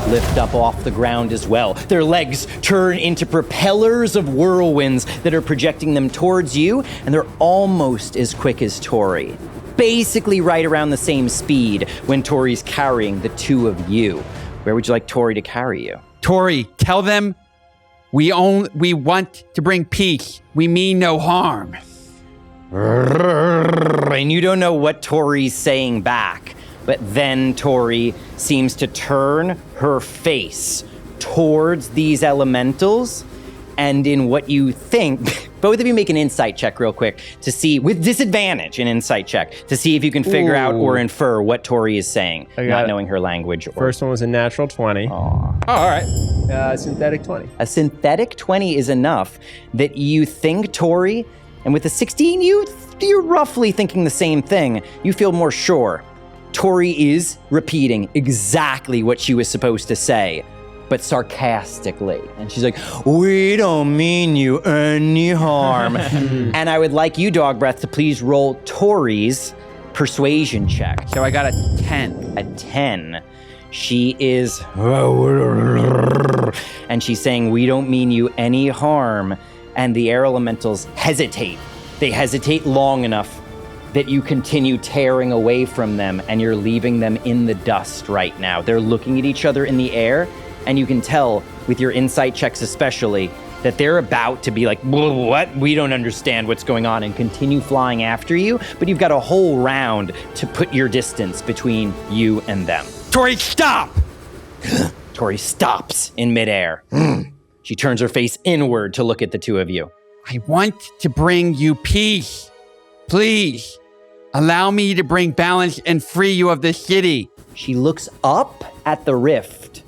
lift up off the ground as well. Their legs turn into propellers of whirlwinds that are projecting them towards you, and they're almost as quick as Tori. Basically right around the same speed when Tori's carrying the two of you. Where would you like Tori to carry you? Tori, tell them we want to bring peace. We mean no harm. And you don't know what Tori's saying back, but then Tori seems to turn her face towards these elementals, and in what you think, both of you make an insight check real quick to see, with disadvantage, an insight check, to see if you can figure out or infer what Tori is saying, not knowing her language. First one was a natural 20. Aw. Oh, all right. Synthetic 20. A synthetic 20 is enough that you think Tori, and with a 16, you're roughly thinking the same thing. You feel more sure. Tori is repeating exactly what she was supposed to say, but sarcastically. And she's like, we don't mean you any harm. And I would like you, Dog Breath, to please roll Tori's persuasion check. So I got a 10. A 10. She is, and she's saying, we don't mean you any harm. And the air elementals hesitate. They hesitate long enough that you continue tearing away from them, and you're leaving them in the dust right now. They're looking at each other in the air, and you can tell, with your insight checks especially, that they're about to be like, what? We don't understand what's going on, and continue flying after you, but you've got a whole round to put your distance between you and them. Tori, stop! Tori stops in midair. She turns her face inward to look at the two of you. I want to bring you peace. Please, allow me to bring balance and free you of this city. She looks up at the rift,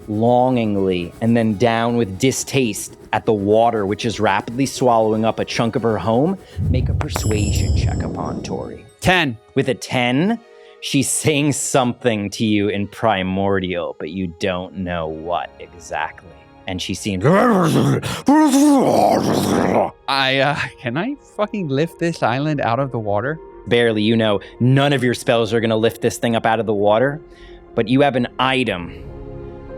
longingly, and then down with distaste at the water, which is rapidly swallowing up a chunk of her home. Make a persuasion check upon Tori. 10. With a 10, she's saying something to you in primordial, but you don't know what exactly. And she seems... Can I fucking lift this island out of the water? Barely, you know, none of your spells are going to lift this thing up out of the water, but you have an item.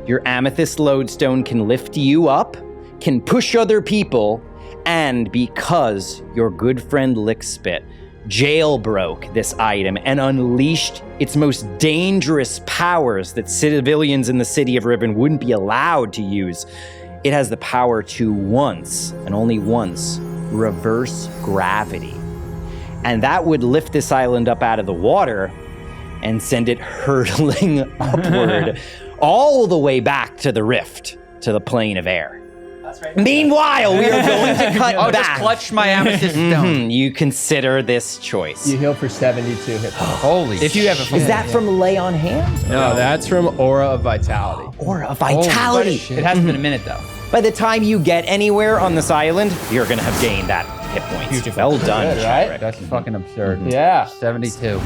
Your amethyst lodestone can lift you up, can push other people, and because your good friend Lickspit jailbroke this item and unleashed its most dangerous powers that civilians in the city of Riven wouldn't be allowed to use, it has the power to once, and only once, reverse gravity. And that would lift this island up out of the water and send it hurtling upward all the way back to the rift, to the plane of air. That's right. Meanwhile, we are going to cut I'll back. just clutch my amethyst stone. You consider this choice. You heal for 72 hit points. Holy If you have a Is that from Lay on Hands? No, that's from Aura of Vitality. Or a vitality? It hasn't been a minute, though. By the time you get anywhere on this island, you're going to have gained that hit points. Well done, Good, right? Chadrick. That's fucking absurd. Yeah. 72.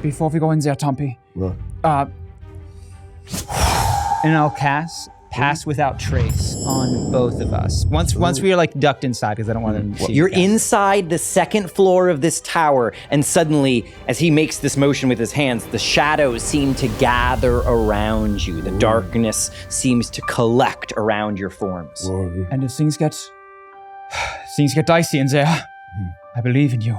Before we go in there, Tumpy. And I'll cast Pass Without Trace on both of us. Once we are like ducked inside, because I don't want them to see. You're inside the second floor of this tower, and suddenly, as he makes this motion with his hands, the shadows seem to gather around you. The darkness seems to collect around your forms. And if things get dicey in there, I believe in you.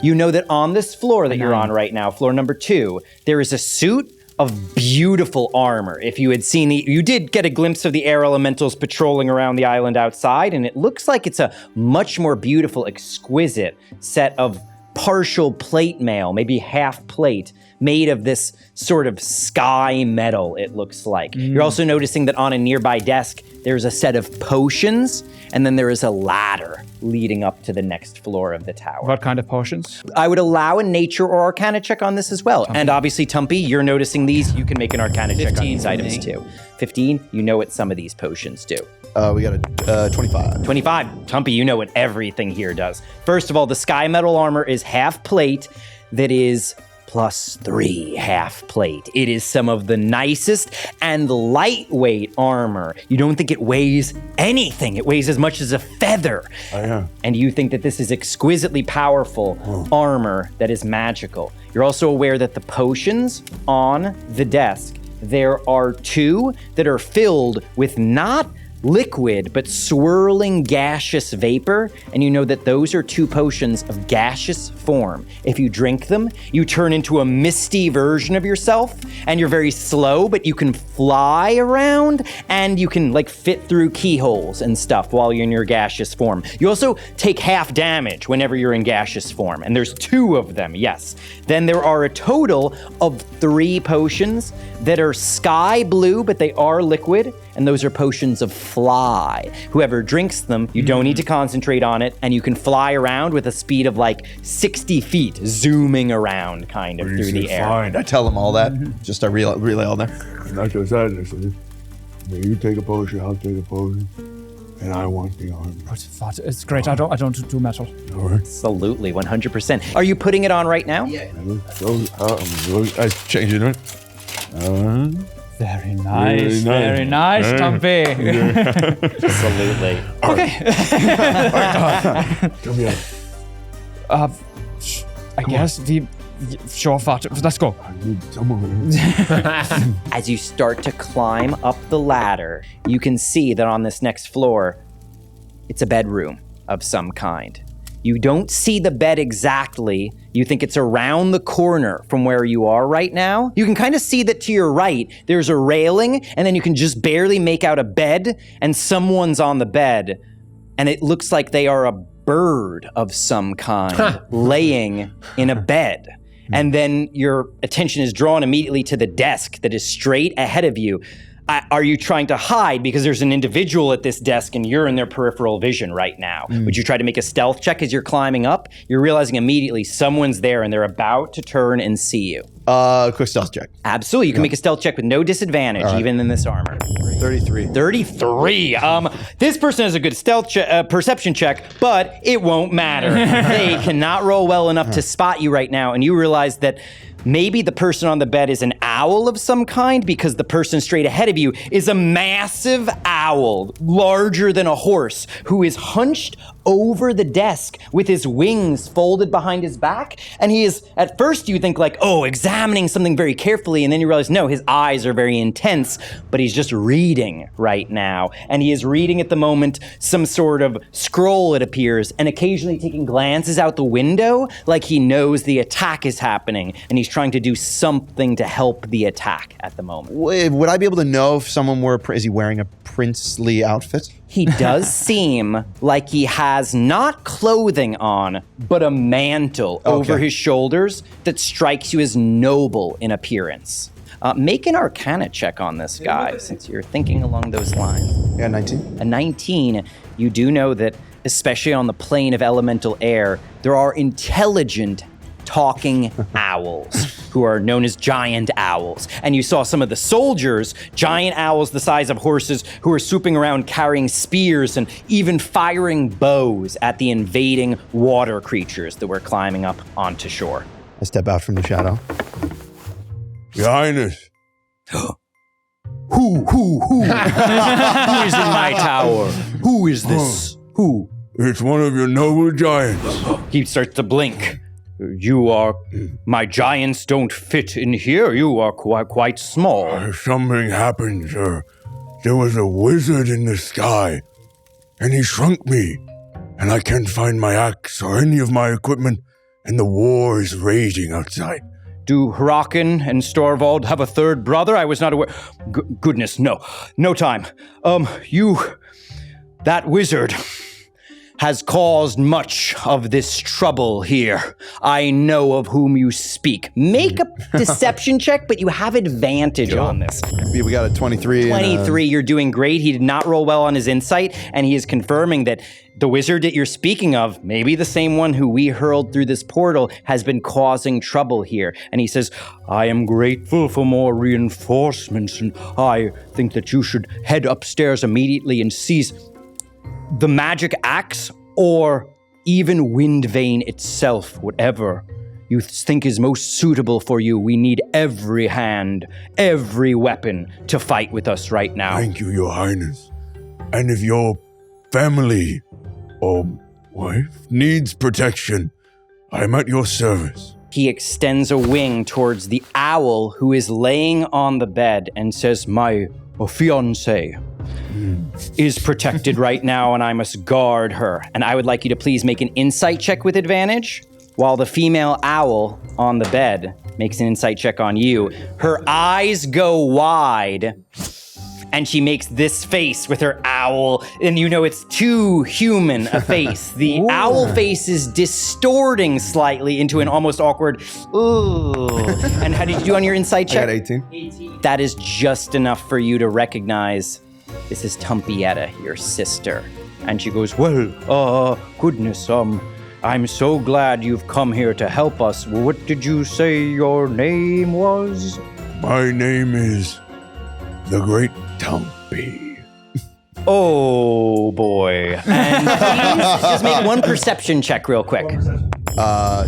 You know that on this floor that you're on right now, floor number 2, there is a suit of beautiful armor. If you had seen you did get a glimpse of the air elementals patrolling around the island outside, and it looks like it's a much more beautiful, exquisite set of partial plate mail, maybe half plate, made of this sort of sky metal, it looks like. You're also noticing that on a nearby desk, there's a set of potions, and then there is a ladder leading up to the next floor of the tower. What kind of potions? I would allow a nature or arcana check on this as well. And obviously, Tumpy, you're noticing these. You can make an arcana check on these items too. 15, you know what some of these potions do. We got a 25. 25, Tumpy, you know what everything here does. First of all, the sky metal armor is half plate that is +3 half plate. It is some of the nicest and lightweight armor. You don't think it weighs anything. It weighs as much as a feather. Oh, yeah. And you think that this is exquisitely powerful armor that is magical. You're also aware that the potions on the desk, there are 2 that are filled with not liquid, but swirling gaseous vapor, and you know that those are 2 potions of gaseous form. If you drink them, you turn into a misty version of yourself, and you're very slow, but you can fly around, and you can like fit through keyholes and stuff while you're in your gaseous form. You also take half damage whenever you're in gaseous form, and there's 2 of them, yes. Then there are a total of 3 potions that are sky blue, but they are liquid, and those are potions of fly. Whoever drinks them, you don't need to concentrate on it, and you can fly around with a speed of like 60 feet, zooming around kind of through the air. Fine. I tell them all that. Just I relay all that. Not just that, listen. You take a potion, I'll take a potion. And I want the armor. What? It's great. I don't do metal. All right. Absolutely, 100%. Are you putting it on right now? Yeah. I change it, right? Very nice. Very nice, Tumpy. Absolutely. Come here. I guess sure, let's go. I need someone. As you start to climb up the ladder, you can see that on this next floor, it's a bedroom of some kind. You don't see the bed exactly. You think it's around the corner from where you are right now. You can kind of see that to your right, there's a railing, and then you can just barely make out a bed, and someone's on the bed, and it looks like they are a bird of some kind laying in a bed. And then your attention is drawn immediately to the desk that is straight ahead of you. Are you trying to hide because there's an individual at this desk and you're in their peripheral vision right now? Would you try to make a stealth check as you're climbing up? You're realizing immediately someone's there and they're about to turn and see you. Quick stealth check. Absolutely. You can make a stealth check with no disadvantage, even in this armor. 33. 33. This person has a good stealth perception check, but it won't matter. They cannot roll well enough to spot you right now, and you realize that maybe the person on the bed is an owl of some kind because the person straight ahead of you is a massive owl, larger than a horse, who is hunched over the desk with his wings folded behind his back. And he is, at first you think like, oh, examining something very carefully. And then you realize, no, his eyes are very intense, but he's just reading right now. And he is reading at the moment some sort of scroll, it appears, and occasionally taking glances out the window like he knows the attack is happening. And he's trying to do something to help the attack at the moment. Would I be able to know if someone is he wearing a princely outfit? He does seem like he has not clothing on, but a mantle over his shoulders that strikes you as noble in appearance. Make an arcana check on this guy, since you're thinking along those lines. Yeah, 19. A 19, you do know that, especially on the plane of elemental air, there are intelligent talking owls who are known as giant owls. And you saw some of the soldiers, giant owls the size of horses, who were swooping around carrying spears and even firing bows at the invading water creatures that were climbing up onto shore. I step out from the shadow. Your Highness. Who is in my tower? Who is this? Who? It's one of your noble giants. He starts to blink. My giants don't fit in here. You are quite small. Something happened, sir. There was a wizard in the sky, and he shrunk me, and I can't find my axe or any of my equipment, and the war is raging outside. Do Hraken and Storvald have a third brother? I was not aware. Goodness, no time. That wizard has caused much of this trouble here. I know of whom you speak. Make a deception check, but you have advantage on this. We got a 23. 23, you're doing great. He did not roll well on his insight, and he is confirming that the wizard that you're speaking of, maybe the same one who we hurled through this portal, has been causing trouble here. And he says, I am grateful for more reinforcements, and I think that you should head upstairs immediately and seize the magic axe or even wind vein itself, whatever you think is most suitable for you. We need every hand, every weapon to fight with us right now. Thank you, Your Highness. And if your family or wife needs protection, I'm at your service. He extends a wing towards the owl who is laying on the bed and says, my fiancée is protected right now and I must guard her. And I would like you to please make an insight check with advantage while the female owl on the bed makes an insight check on you. Her eyes go wide and she makes this face with her owl, and you know it's too human a face. The owl face is distorting slightly into an almost awkward, ooh. And how did you do on your insight check? I got 18. That is just enough for you to recognize this is Tumpietta, your sister. And she goes, well, goodness, I'm so glad you've come here to help us. What did you say your name was? My name is the Great Tumpy. Oh, boy. And please just make one perception check real quick.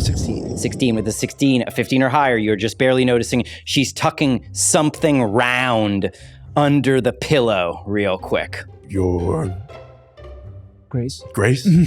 16. 16 with a 16, a 15 or higher. You're just barely noticing she's tucking something round under the pillow real quick. Your Grace. Grace? He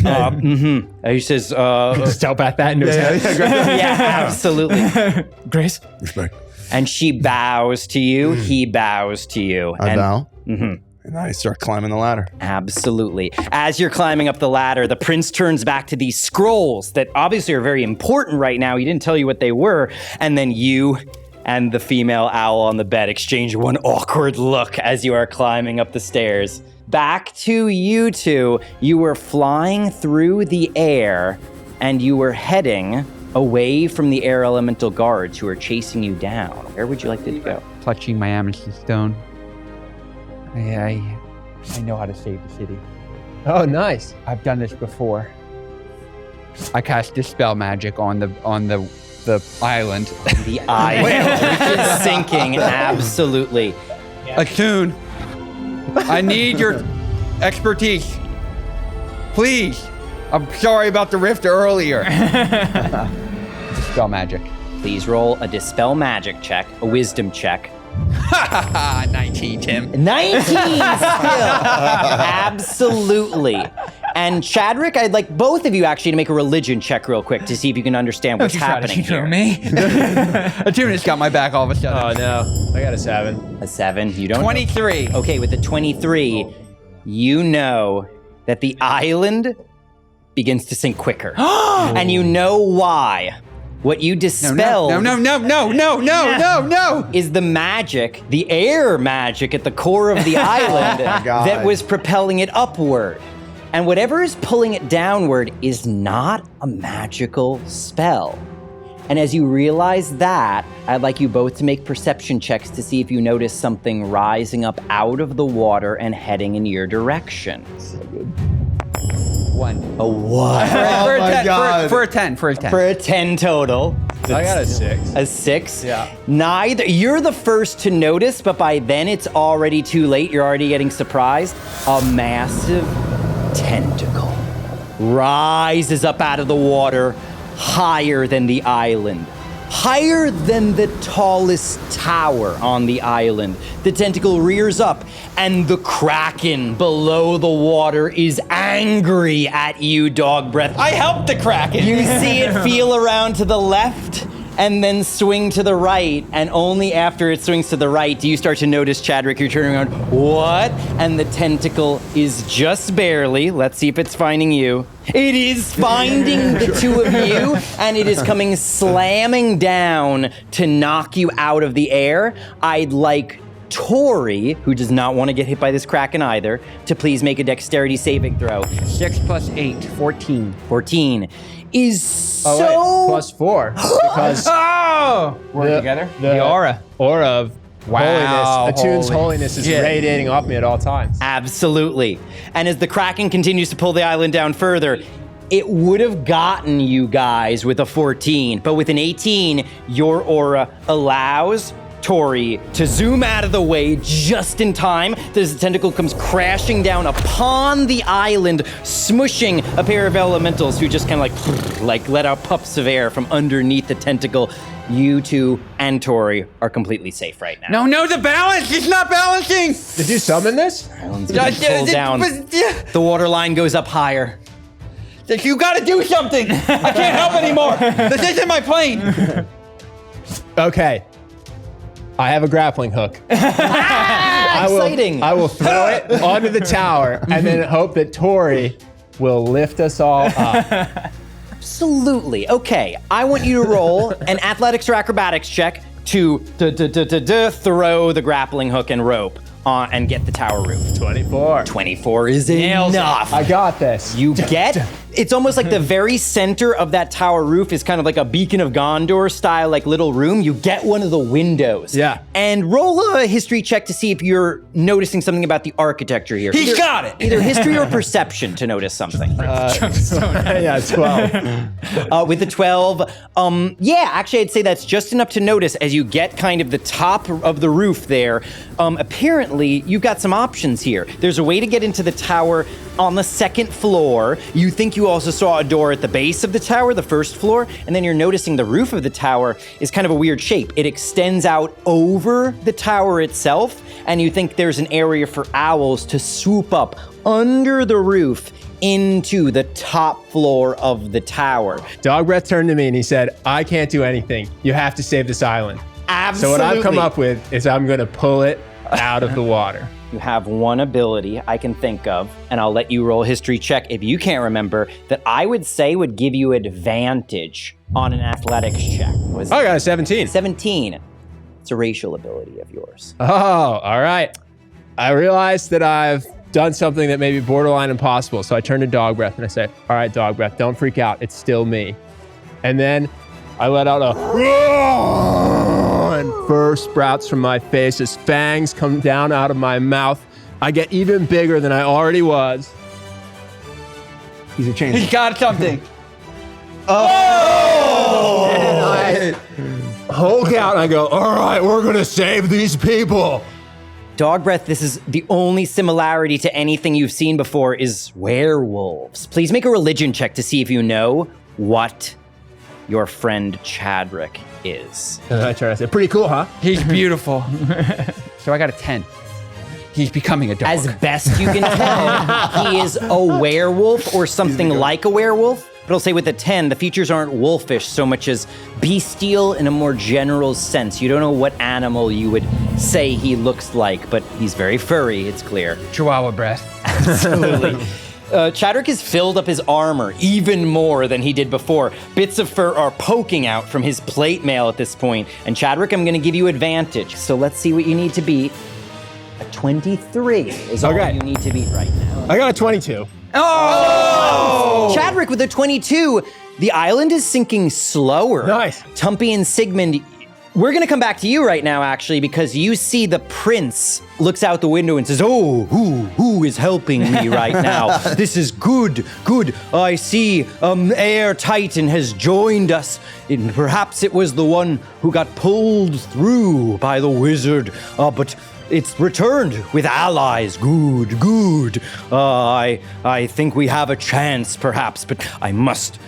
says, Just tell Pat that into his head. yeah, absolutely. Grace. Respect. And she bows to you. He bows to you. I bow. Mhm. And I start climbing the ladder. Absolutely. As you're climbing up the ladder, the prince turns back to these scrolls that obviously are very important right now. He didn't tell you what they were. And then you and the female owl on the bed exchange one awkward look as you are climbing up the stairs. Back to you two. You were flying through the air and you were heading away from the air elemental guards who are chasing you down. Where would you like to go? Clutching my amethyst stone. I know how to save the city. Oh, nice. I've done this before. I cast Dispel Magic on the island. The island is sinking, absolutely. Attune, I need your expertise. Please. I'm sorry about the rift earlier. Dispel Magic. Please roll a Dispel Magic check, a Wisdom check. 19, Tim. 19 still. Absolutely. And Chadrick, I'd like both of you actually to make a religion check real quick to see if you can understand what's happening here. Me? Attune has got my back all of a Oh, sudden. no. I got a 7. A 7, you don't 23. know. Okay, with the 23, you know that the island begins to sink quicker. And you know why. What you dispelled No. is the magic, the air magic at the core of the island that was propelling it upward. And whatever is pulling it downward is not a magical spell. And as you realize that, I'd like you both to make perception checks to see if you notice something rising up out of the water and heading in your direction. 1. A what? For a 10. For a 10 total. I got a 6. A 6? Yeah. Neither. You're the first to notice, but by then it's already too late. You're already getting surprised. A massive tentacle rises up out of the water higher than the island. Higher than the tallest tower on the island. The tentacle rears up, and the kraken below the water is angry at you, Dogbreath. I helped the Kraken. You see it feel around to the left and then swing to the right, and only after it swings to the right do you start to notice, Chadrick, you're turning around, what? And the tentacle is just barely, let's see if it's finding you. It is finding the two of you, and it is coming slamming down to knock you out of the air. I'd like Tori, who does not want to get hit by this kraken either, to please make a dexterity saving throw. 6 plus 8, 14. 14 is Oh, so... wait, +4 because Oh! We're the- together? The aura. Aura of Wow, holiness. Attune's holy holiness is shit. radiating off me at all times. Absolutely. And as the kraken continues to pull the island down further, it would have gotten you guys with a 14, but with an 18, your aura allows Tori to zoom out of the way just in time as the tentacle comes crashing down upon the island, smushing a pair of elementals who just kind of like let out puffs of air from underneath the tentacle. You two and Tori are completely safe right now. No, the balance! It's not balancing! Did you summon this? Island's gonna pull down. The water line goes up higher. You gotta do something! I can't help anymore! This isn't my plane! Okay. I have a grappling hook. Exciting. I will throw it onto the tower and then hope that Tori will lift us all up. Absolutely. Okay, I want you to roll an athletics or acrobatics check to throw the grappling hook and rope on and get the tower roof. 24. 24 is enough. I got this. You get, it's almost like the very center of that tower roof is kind of like a Beacon of Gondor style, like little room. You get one of the windows. Yeah. And roll a history check to see if you're noticing something about the architecture here. He's got it! Either history or perception to notice something. Yeah, 12. With the 12, actually I'd say that's just enough to notice as you get kind of the top of the roof there. Apparently, you've got some options here. There's a way to get into the tower on the second floor. You think you also saw a door at the base of the tower, the first floor, and then you're noticing the roof of the tower is kind of a weird shape. It extends out over the tower itself, and you think there's an area for owls to swoop up under the roof into the top floor of the tower. Dogbreath turned to me and he said, I can't do anything. You have to save this island. Absolutely. So what I've come up with is I'm going to pull it out of the water. You have one ability I can think of, and I'll let you roll a history check if you can't remember, that I would say would give you advantage on an athletics check. Was I got a 17. 17. It's a racial ability of yours. Oh, all right. I realized that I've done something that may be borderline impossible. So I turn to Dogbreath and I say, all right, Dogbreath, don't freak out. It's still me. And then I let out a and fur sprouts from my face as fangs come down out of my mouth. I get even bigger than I already was. He's a changeling. He's got something. Oh! And I Hulk out and I go, all right, we're going to save these people. Dogbreath, this is the only similarity to anything you've seen before is werewolves. Please make a religion check to see if you know what your friend Chadrick is. And I turn and I say, pretty cool, huh? He's beautiful. So I got a 10. He's becoming a dog. As best you can tell, he is a werewolf or something like a werewolf. But I'll say with a 10, the features aren't wolfish so much as bestial in a more general sense. You don't know what animal you would say he looks like, but he's very furry, it's clear. Chihuahua breath. Absolutely. Chadrick has filled up his armor even more than he did before. Bits of fur are poking out from his plate mail at this point. And Chadrick, I'm going to give you advantage. So let's see what you need to beat. A 23 is all Okay. you need to beat right now. I got a 22. Chadrick with a 22. The island is sinking slower. Nice. Tumpy and Sigmund, we're going to come back to you right now, actually, because you see the prince looks out the window and says, oh, who is helping me right now? This is good. I see Air Titan has joined us. And perhaps it was the one who got pulled through by the wizard, but it's returned with allies. Good. I think we have a chance, perhaps, but I must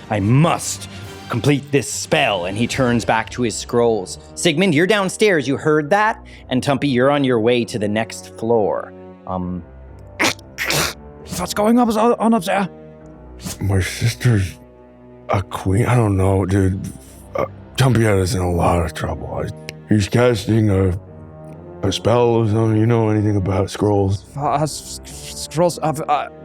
complete this spell. And he turns back to his scrolls. Sigmund, you're downstairs. You heard that? And Tumpy, you're on your way to the next floor. What's going on up there? My sister's a queen. I don't know, dude. Tumpy had us in a lot of trouble. He's casting a spell or something. You know anything about scrolls? Scrolls.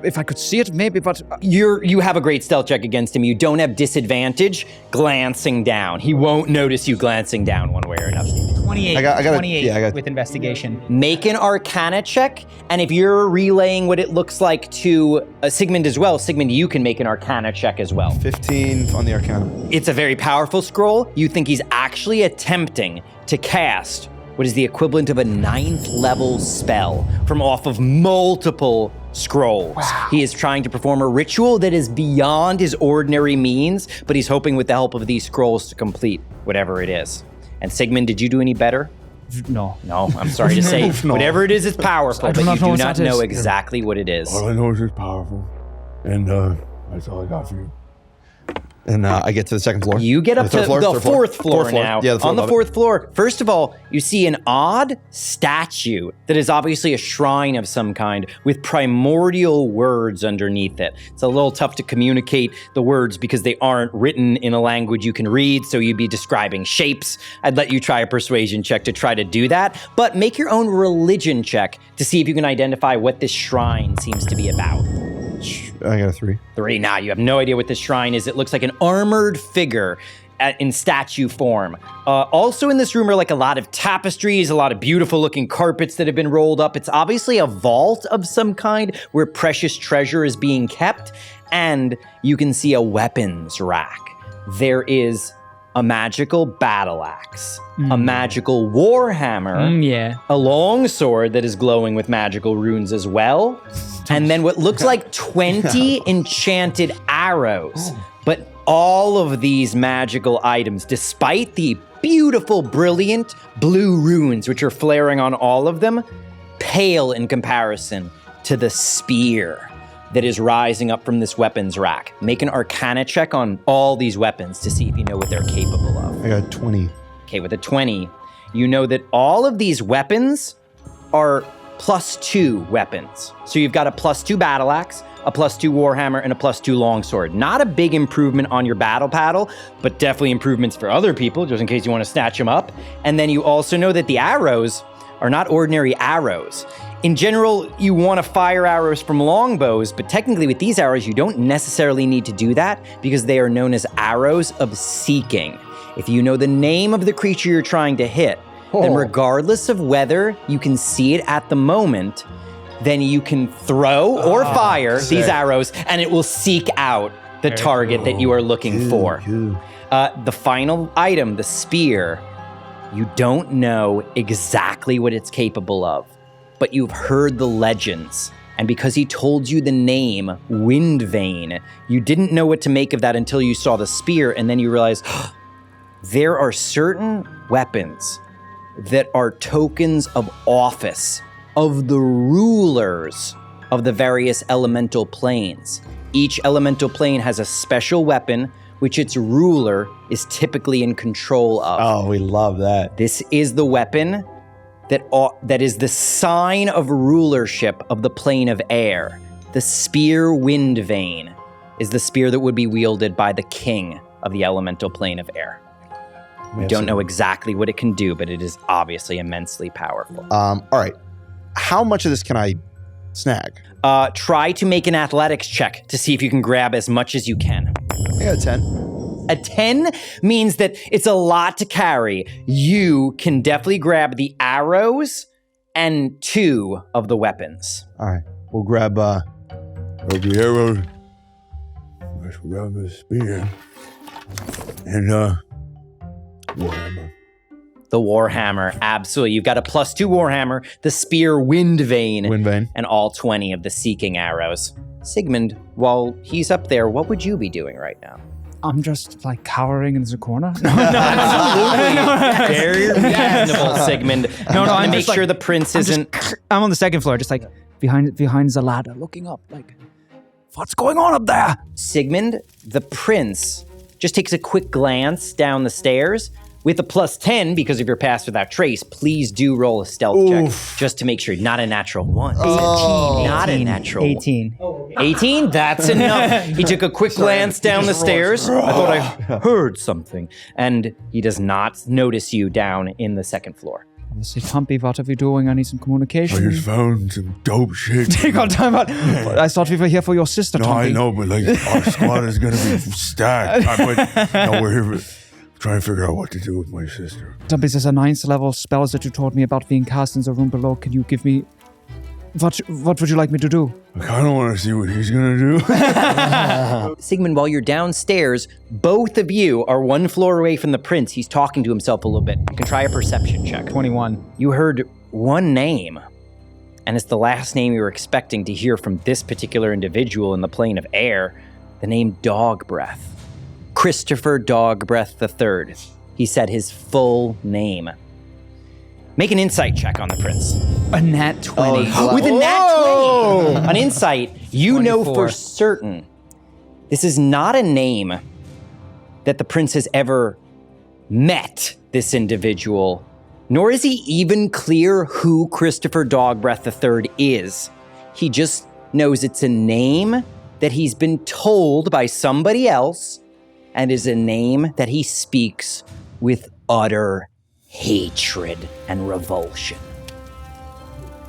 If I could see it, maybe, but You have a great stealth check against him. You don't have disadvantage glancing down. He won't notice you glancing down one way or another. 28. I got 28 yeah, I got with investigation. Make an Arcana check, and if you're relaying what it looks like to Sigmund as well, Sigmund, you can make an Arcana check as well. 15 on the Arcana. It's a very powerful scroll. You think he's actually attempting to cast what is the equivalent of a 9th level spell from off of multiple scrolls. Wow. He is trying to perform a ritual that is beyond his ordinary means, but he's hoping with the help of these scrolls to complete whatever it is. And Sigmund, did you do any better? No. No, I'm sorry to say, whatever it is powerful, but you do not know is. exactly what it is. All I know is it's powerful. And that's all I got for you. And I get to the second floor. You get up to the fourth floor now. Yeah, on the fourth floor, first of all, you see an odd statue that is obviously a shrine of some kind with primordial words underneath it. It's a little tough to communicate the words because they aren't written in a language you can read, so you'd be describing shapes. I'd let you try a persuasion check to try to do that, but make your own religion check to see if you can identify what this shrine seems to be about. I got a 3. 3. Now, you have no idea what this shrine is. It looks like an armored figure in statue form. Also in this room are like a lot of tapestries, a lot of beautiful looking carpets that have been rolled up. It's obviously a vault of some kind where precious treasure is being kept. And you can see a weapons rack. There is a magical battle axe, a magical war hammer, a long sword that is glowing with magical runes as well, and then what looks like 20 enchanted arrows. But all of these magical items, despite the beautiful, brilliant blue runes which are flaring on all of them, pale in comparison to the spear that is rising up from this weapons rack. Make an Arcana check on all these weapons to see if you know what they're capable of. I got 20. Okay, with a 20, you know that all of these weapons are +2 weapons. So you've got a +2 battle axe, a +2 warhammer, and a +2 longsword. Not a big improvement on your battle paddle, but definitely improvements for other people, just in case you want to snatch them up. And then you also know that the arrows are not ordinary arrows. In general, you want to fire arrows from longbows, but technically with these arrows, you don't necessarily need to do that because they are known as arrows of seeking. If you know the name of the creature you're trying to hit, then regardless of whether you can see it at the moment, then you can throw or fire these arrows and it will seek out the target that you are looking for. The final item, the spear, you don't know exactly what it's capable of, but you've heard the legends. And because he told you the name, Windvane, you didn't know what to make of that until you saw the spear, and then you realized, there are certain weapons that are tokens of office of the rulers of the various elemental planes. Each elemental plane has a special weapon which its ruler is typically in control of. Oh, we love that. This is the weapon that is the sign of rulership of the plane of air. The spear Windvane is the spear that would be wielded by the king of the elemental plane of air. We don't know exactly what it can do, but it is obviously immensely powerful. All right. How much of this can I snag? Try to make an athletics check to see if you can grab as much as you can. I got a 10. A 10 means that it's a lot to carry. You can definitely grab the arrows and 2 of the weapons. All right. We'll grab the arrow. Let's grab the spear. And warhammer. The warhammer, absolutely. You've got a +2 warhammer, the spear Windvane, and all 20 of the seeking arrows. Sigmund, while he's up there, what would you be doing right now? I'm just like cowering in the corner. No, absolutely. Very reasonable, Sigmund. I'm make sure the prince isn't. I'm on the second floor, just like behind the ladder, looking up, like, what's going on up there? Sigmund, the prince, just takes a quick glance down the stairs. With a +10, because of your pass without trace, please do roll a stealth check just to make sure. Not a natural 1. 18. Not a natural 18. 18? That's enough. He took a quick glance down the stairs. I thought I heard something. And he does not notice you down in the second floor. Obviously, Tumpy, what are we doing? I need some communication. I just found some dope shit. Take our time out. I thought we were here for your sister, No, Tumpy. I know, but like our squad is gonna be stacked. But no, we're here for trying to figure out what to do with my sister. Tumpy, there's a 9th level spells that you told me about being cast in the room below. Can you give me... What would you like me to do? I kind of want to see what he's going to do. Sigmund, while you're downstairs, both of you are one floor away from the prince. He's talking to himself a little bit. You can try a perception check. 21. You heard one name, and it's the last name you were expecting to hear from this particular individual in the plane of air, the name Dogbreath. Christopher Dogbreath III. He said his full name. Make an insight check on the prince. A nat 20. With a nat 20! On insight, you know 24. for certain this is not a name that the prince has ever met this individual, nor is he even clear who Christopher Dogbreath III is. He just knows it's a name that he's been told by somebody else, and is a name that he speaks with utter hatred and revulsion.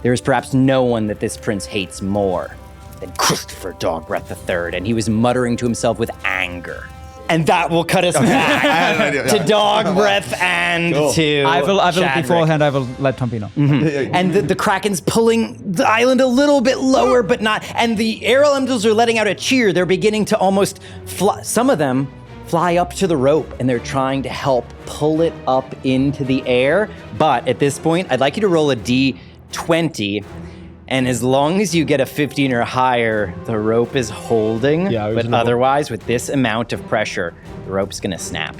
There is perhaps no one that this prince hates more than Christopher Dogbreath III, and he was muttering to himself with anger. And that will cut us back to Dogbreath and to I will Chadrick. beforehand, I will let Tumpy know. And the Kraken's pulling the island a little bit lower, but not. And the air elementals are letting out a cheer. They're beginning to almost fly. Some of them fly up to the rope, and they're trying to help pull it up into the air. But at this point, I'd like you to roll a D20. And as long as you get a 15 or higher, the rope is holding. Yeah, but otherwise, with this amount of pressure, the rope's gonna snap.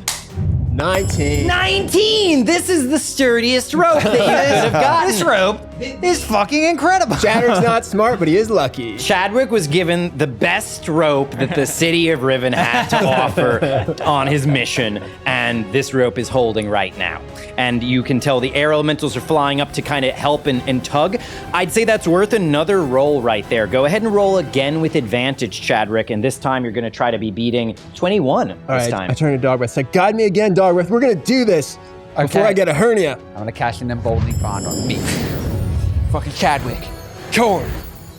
19. 19! This is the sturdiest rope that you guys have gotten. This rope is fucking incredible. Chadrick's not smart, but he is lucky. Chadrick was given the best rope that the city of Riven had to offer on his mission, and this rope is holding right now. And you can tell the air elementals are flying up to kind of help and tug. I'd say that's worth another roll right there. Go ahead and roll again with advantage, Chadrick, and this time you're going to try to be beating 21 All right, this time. I turn to Dogbreath. It's like, guide me again, Dogbreath. We're going to do this before I get a hernia. I'm gonna cast an emboldening bond on me. Fucking Chadwick. Chord.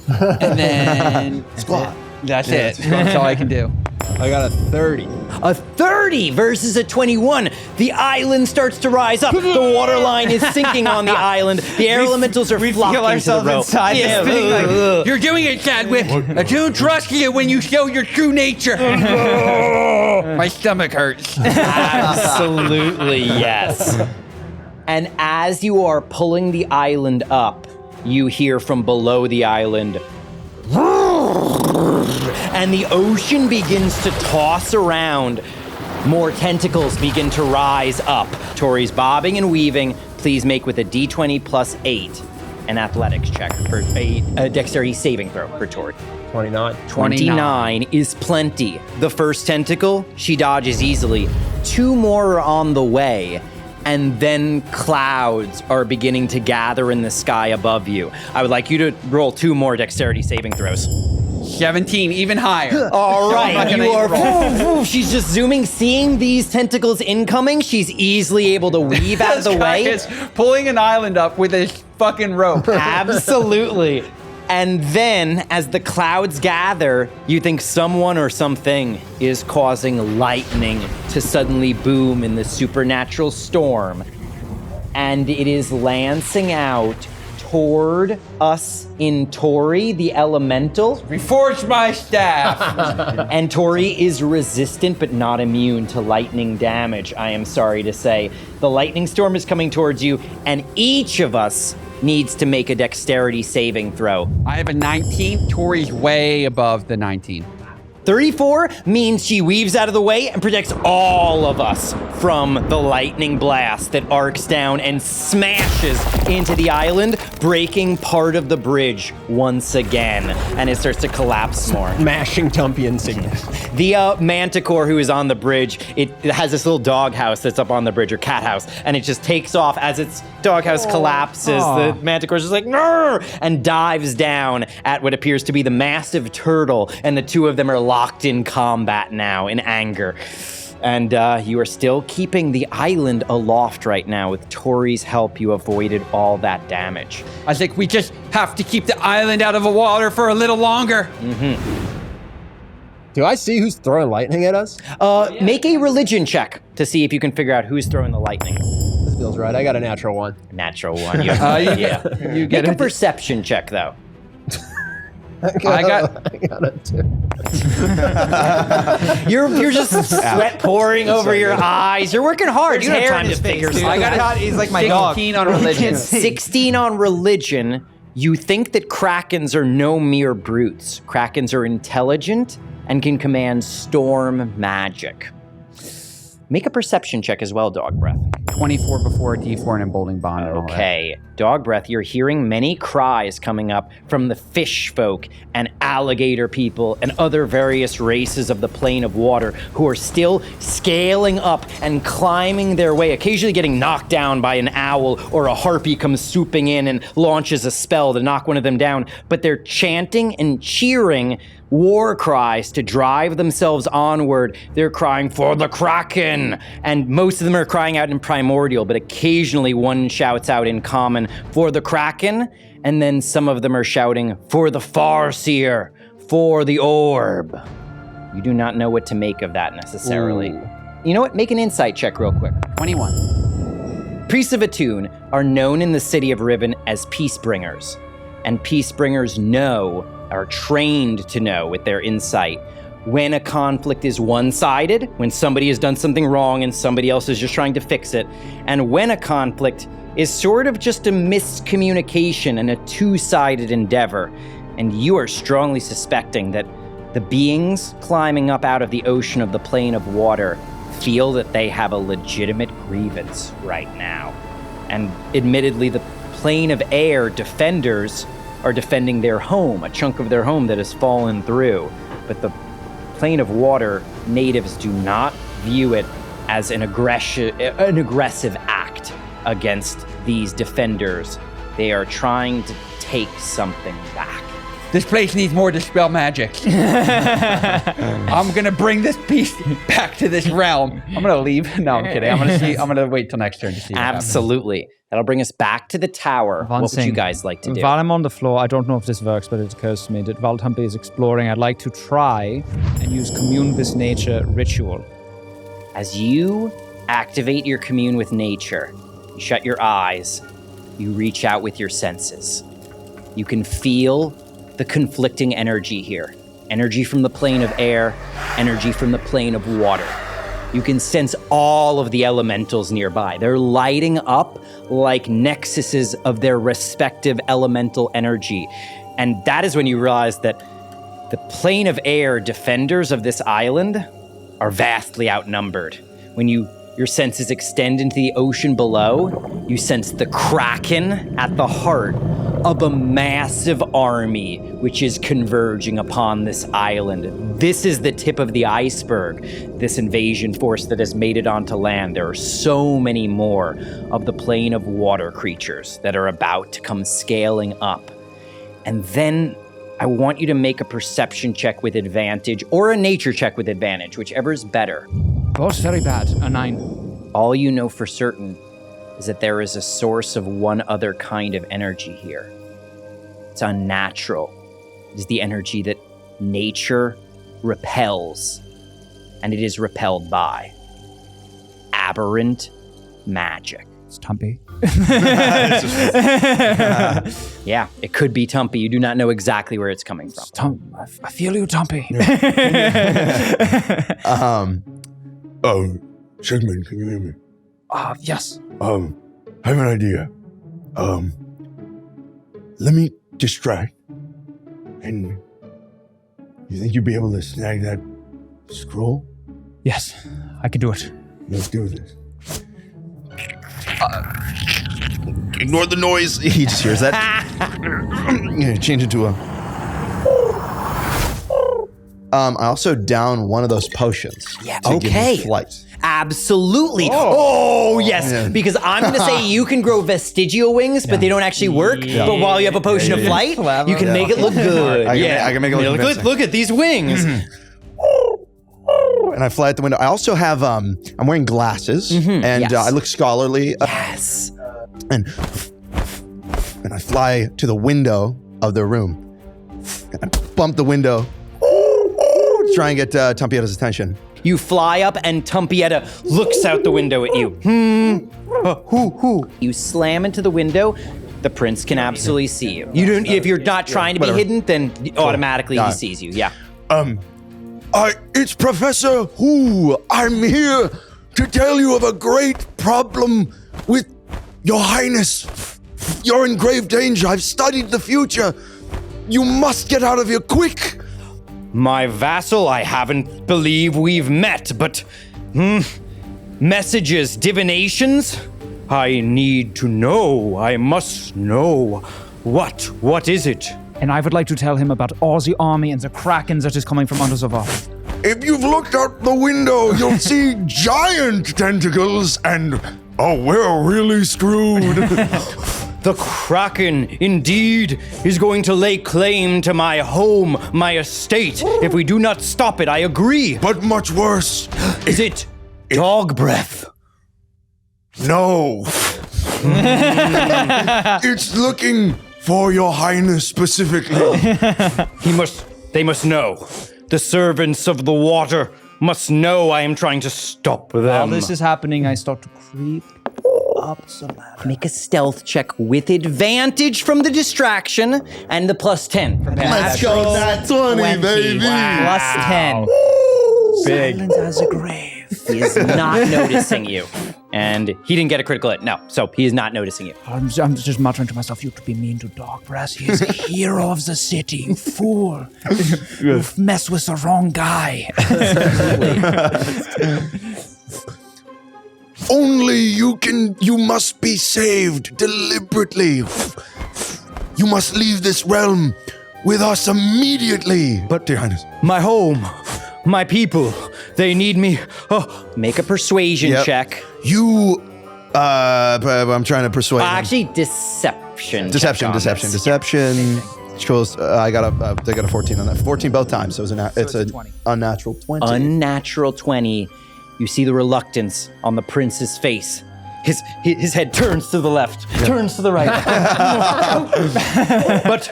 And then Squat. that's it. That's all I can do. I got a 30. A 30 versus a 21. The island starts to rise up. The water line is sinking on the island. The air elementals are flocking to the rope. inside this thing like, You're doing it, Chadwick. I don't trust you when you show your true nature. My stomach hurts. Absolutely, yes. And as you are pulling the island up, you hear from below the island, and the ocean begins to toss around. More tentacles begin to rise up. Tori's bobbing and weaving. Please make with a D20 plus 8 an athletics check for a dexterity saving throw for Tori. 29. 29 is plenty. The first tentacle, she dodges easily. 2 more are on the way. And then clouds are beginning to gather in the sky above you. I would like you to roll 2 more dexterity saving throws. 17, even higher. All I'm not right, gonna you are. roll. She's just zooming, seeing these tentacles incoming. She's easily able to weave out of the This guy way. is pulling an island up with his fucking rope. Absolutely. And then, as the clouds gather, you think someone or something is causing lightning to suddenly boom in the supernatural storm. And it is lancing out toward us in Tori, the elemental. Reforge my staff. And Tori is resistant but not immune to lightning damage, I am sorry to say. The lightning storm is coming towards you, and each of us needs to make a dexterity saving throw. I have a 19. Tori's way above the 19. 34 means she weaves out of the way and protects all of us from the lightning blast that arcs down and smashes into the island, breaking part of the bridge once again. And it starts to collapse more. Mashing Tumpy and Sigmund. The manticore who is on the bridge, it has this little doghouse that's up on the bridge, or cat house, and it just takes off as its doghouse collapses. The manticore is just like, "Grr!" and dives down at what appears to be the massive turtle, and the two of them are locked in combat now, in anger. And you are still keeping the island aloft right now. With Tori's help, you avoided all that damage. I think we just have to keep the island out of the water for a little longer. Do I see who's throwing lightning at us? Make a religion check to see if you can figure out who's throwing the lightning. This feels right. I got a natural 1. Natural 1. Yeah. You get Make a perception check, though. I got a 2. You're just sweat pouring over your eyes. You're working hard. You don't have time to figure something out. He's like my dog. 16 on religion. 16 on religion. You think that krakens are no mere brutes. Krakens are intelligent and can command storm magic. Make a perception check as well, Dogbreath. 24 before D4 and emboldening bond. And Okay, Dogbreath, you're hearing many cries coming up from the fish folk and alligator people and other various races of the plane of water who are still scaling up and climbing their way, occasionally getting knocked down by an owl or a harpy comes swooping in and launches a spell to knock one of them down. But they're chanting and cheering war cries to drive themselves onward. They're crying for the Kraken, and most of them are crying out in primordial, but occasionally one shouts out in common for the Kraken, and then some of them are shouting for the Farseer, for the orb. You do not know what to make of that necessarily. Ooh. You know what? Make an insight check real quick. 21. Priests of Attune are known in the city of Riven as peacebringers, and peacebringers are trained to know with their insight when a conflict is one-sided, when somebody has done something wrong and somebody else is just trying to fix it, and when a conflict is sort of just a miscommunication and a two-sided endeavor. And you are strongly suspecting that the beings climbing up out of the ocean of the plane of water feel that they have a legitimate grievance right now. And admittedly, the plane of air defenders are defending their home, a chunk of their home that has fallen through. But the plane of water natives do not view it as an aggressive act against these defenders. They are trying to take something back. This place needs more dispel magic. I'm gonna bring this piece back to this realm. I'm gonna leave. No, I'm kidding. I'm gonna wait till next turn to see. Absolutely. That'll bring us back to the tower. What would you guys like to do? While I'm on the floor, I don't know if this works, but it occurs to me that while Tumpy is exploring, I'd like to try and use Commune with Nature ritual. As you activate your Commune with Nature, you shut your eyes, you reach out with your senses. You can feel the conflicting energy here. Energy from the plane of air, energy from the plane of water. You can sense all of the elementals nearby. They're lighting up like nexuses of their respective elemental energy. And that is when you realize that the plane of air defenders of this island are vastly outnumbered. When your senses extend into the ocean below, you sense the Kraken at the heart of a massive army which is converging upon this island. This is the tip of the iceberg, this invasion force that has made it onto land. There are so many more of the plane of water creatures that are about to come scaling up. And then I want you to make a perception check with advantage or a nature check with advantage, whichever is better. Both very bad. A 9. All you know for certain is that there is a source of one other kind of energy here. It's unnatural. It is the energy that nature repels, and it is repelled by aberrant magic. It's Tumpy. Yeah, it could be Tumpy. You do not know exactly where it's coming from. I feel you, Tumpy. Sigmund, can you hear me? Yes. I have an idea. Let me distract. And you think you'd be able to snag that scroll? Yes, I can do it. Let's do this. Ignore the noise. He just hears that. Change it to a... I also down one of those potions. Yeah, to give okay. me flight. Absolutely. Oh yes. Yeah. Because I'm going to say you can grow vestigial wings, but they don't actually work. Yeah. But while you have a potion of flight, you can make it look good. I can make it look convincing. Look at these wings. And I fly out the window. I also have, I'm wearing glasses, and yes. I look scholarly. Yes. And I fly to the window of the room. And I bump the window. try and get Tumpy's attention. You fly up, and Tumpietta looks out the window at you. Who? You slam into the window. The prince can absolutely see you. You don't. If you're not trying to be hidden, then automatically he sees you. Yeah. It's Professor Who. I'm here to tell you of a great problem with Your Highness. You're in grave danger. I've studied the future. You must get out of here quick. My vassal, I haven't believe we've met, but messages, divinations? I need to know. I must know. What is it? And I would like to tell him about all the army and the Krakens that is coming from under the wall. If you've looked out the window, you'll see giant tentacles and, we're really screwed. The Kraken, indeed, is going to lay claim to my home, my estate. If we do not stop it, I agree. But much worse. Is it dog breath? No. It's looking for Your Highness specifically. They must know. The servants of the water must know I am trying to stop them. While this is happening, I start to creep up the ladder. Make a stealth check with advantage from the distraction and the +10. Let's go, that 20, baby. +10. Big. Silent as a grave. He is not noticing you. And he didn't get a critical hit. No, so he is not noticing you. I'm just muttering to myself, you could be mean to Dogbreath. He is a hero of the city, you fool. You've messed with the wrong guy. Only you must be saved deliberately. You must leave this realm with us immediately. But, Dear Highness, my home, my people, they need me. Oh, Make a persuasion check. I'm trying to persuade him. Actually, deception. Deception. Controls. They got a 14 on that. 14 both times. So it's an unnatural 20. Unnatural 20. You see the reluctance on the prince's face. His head turns to the left, turns to the right. But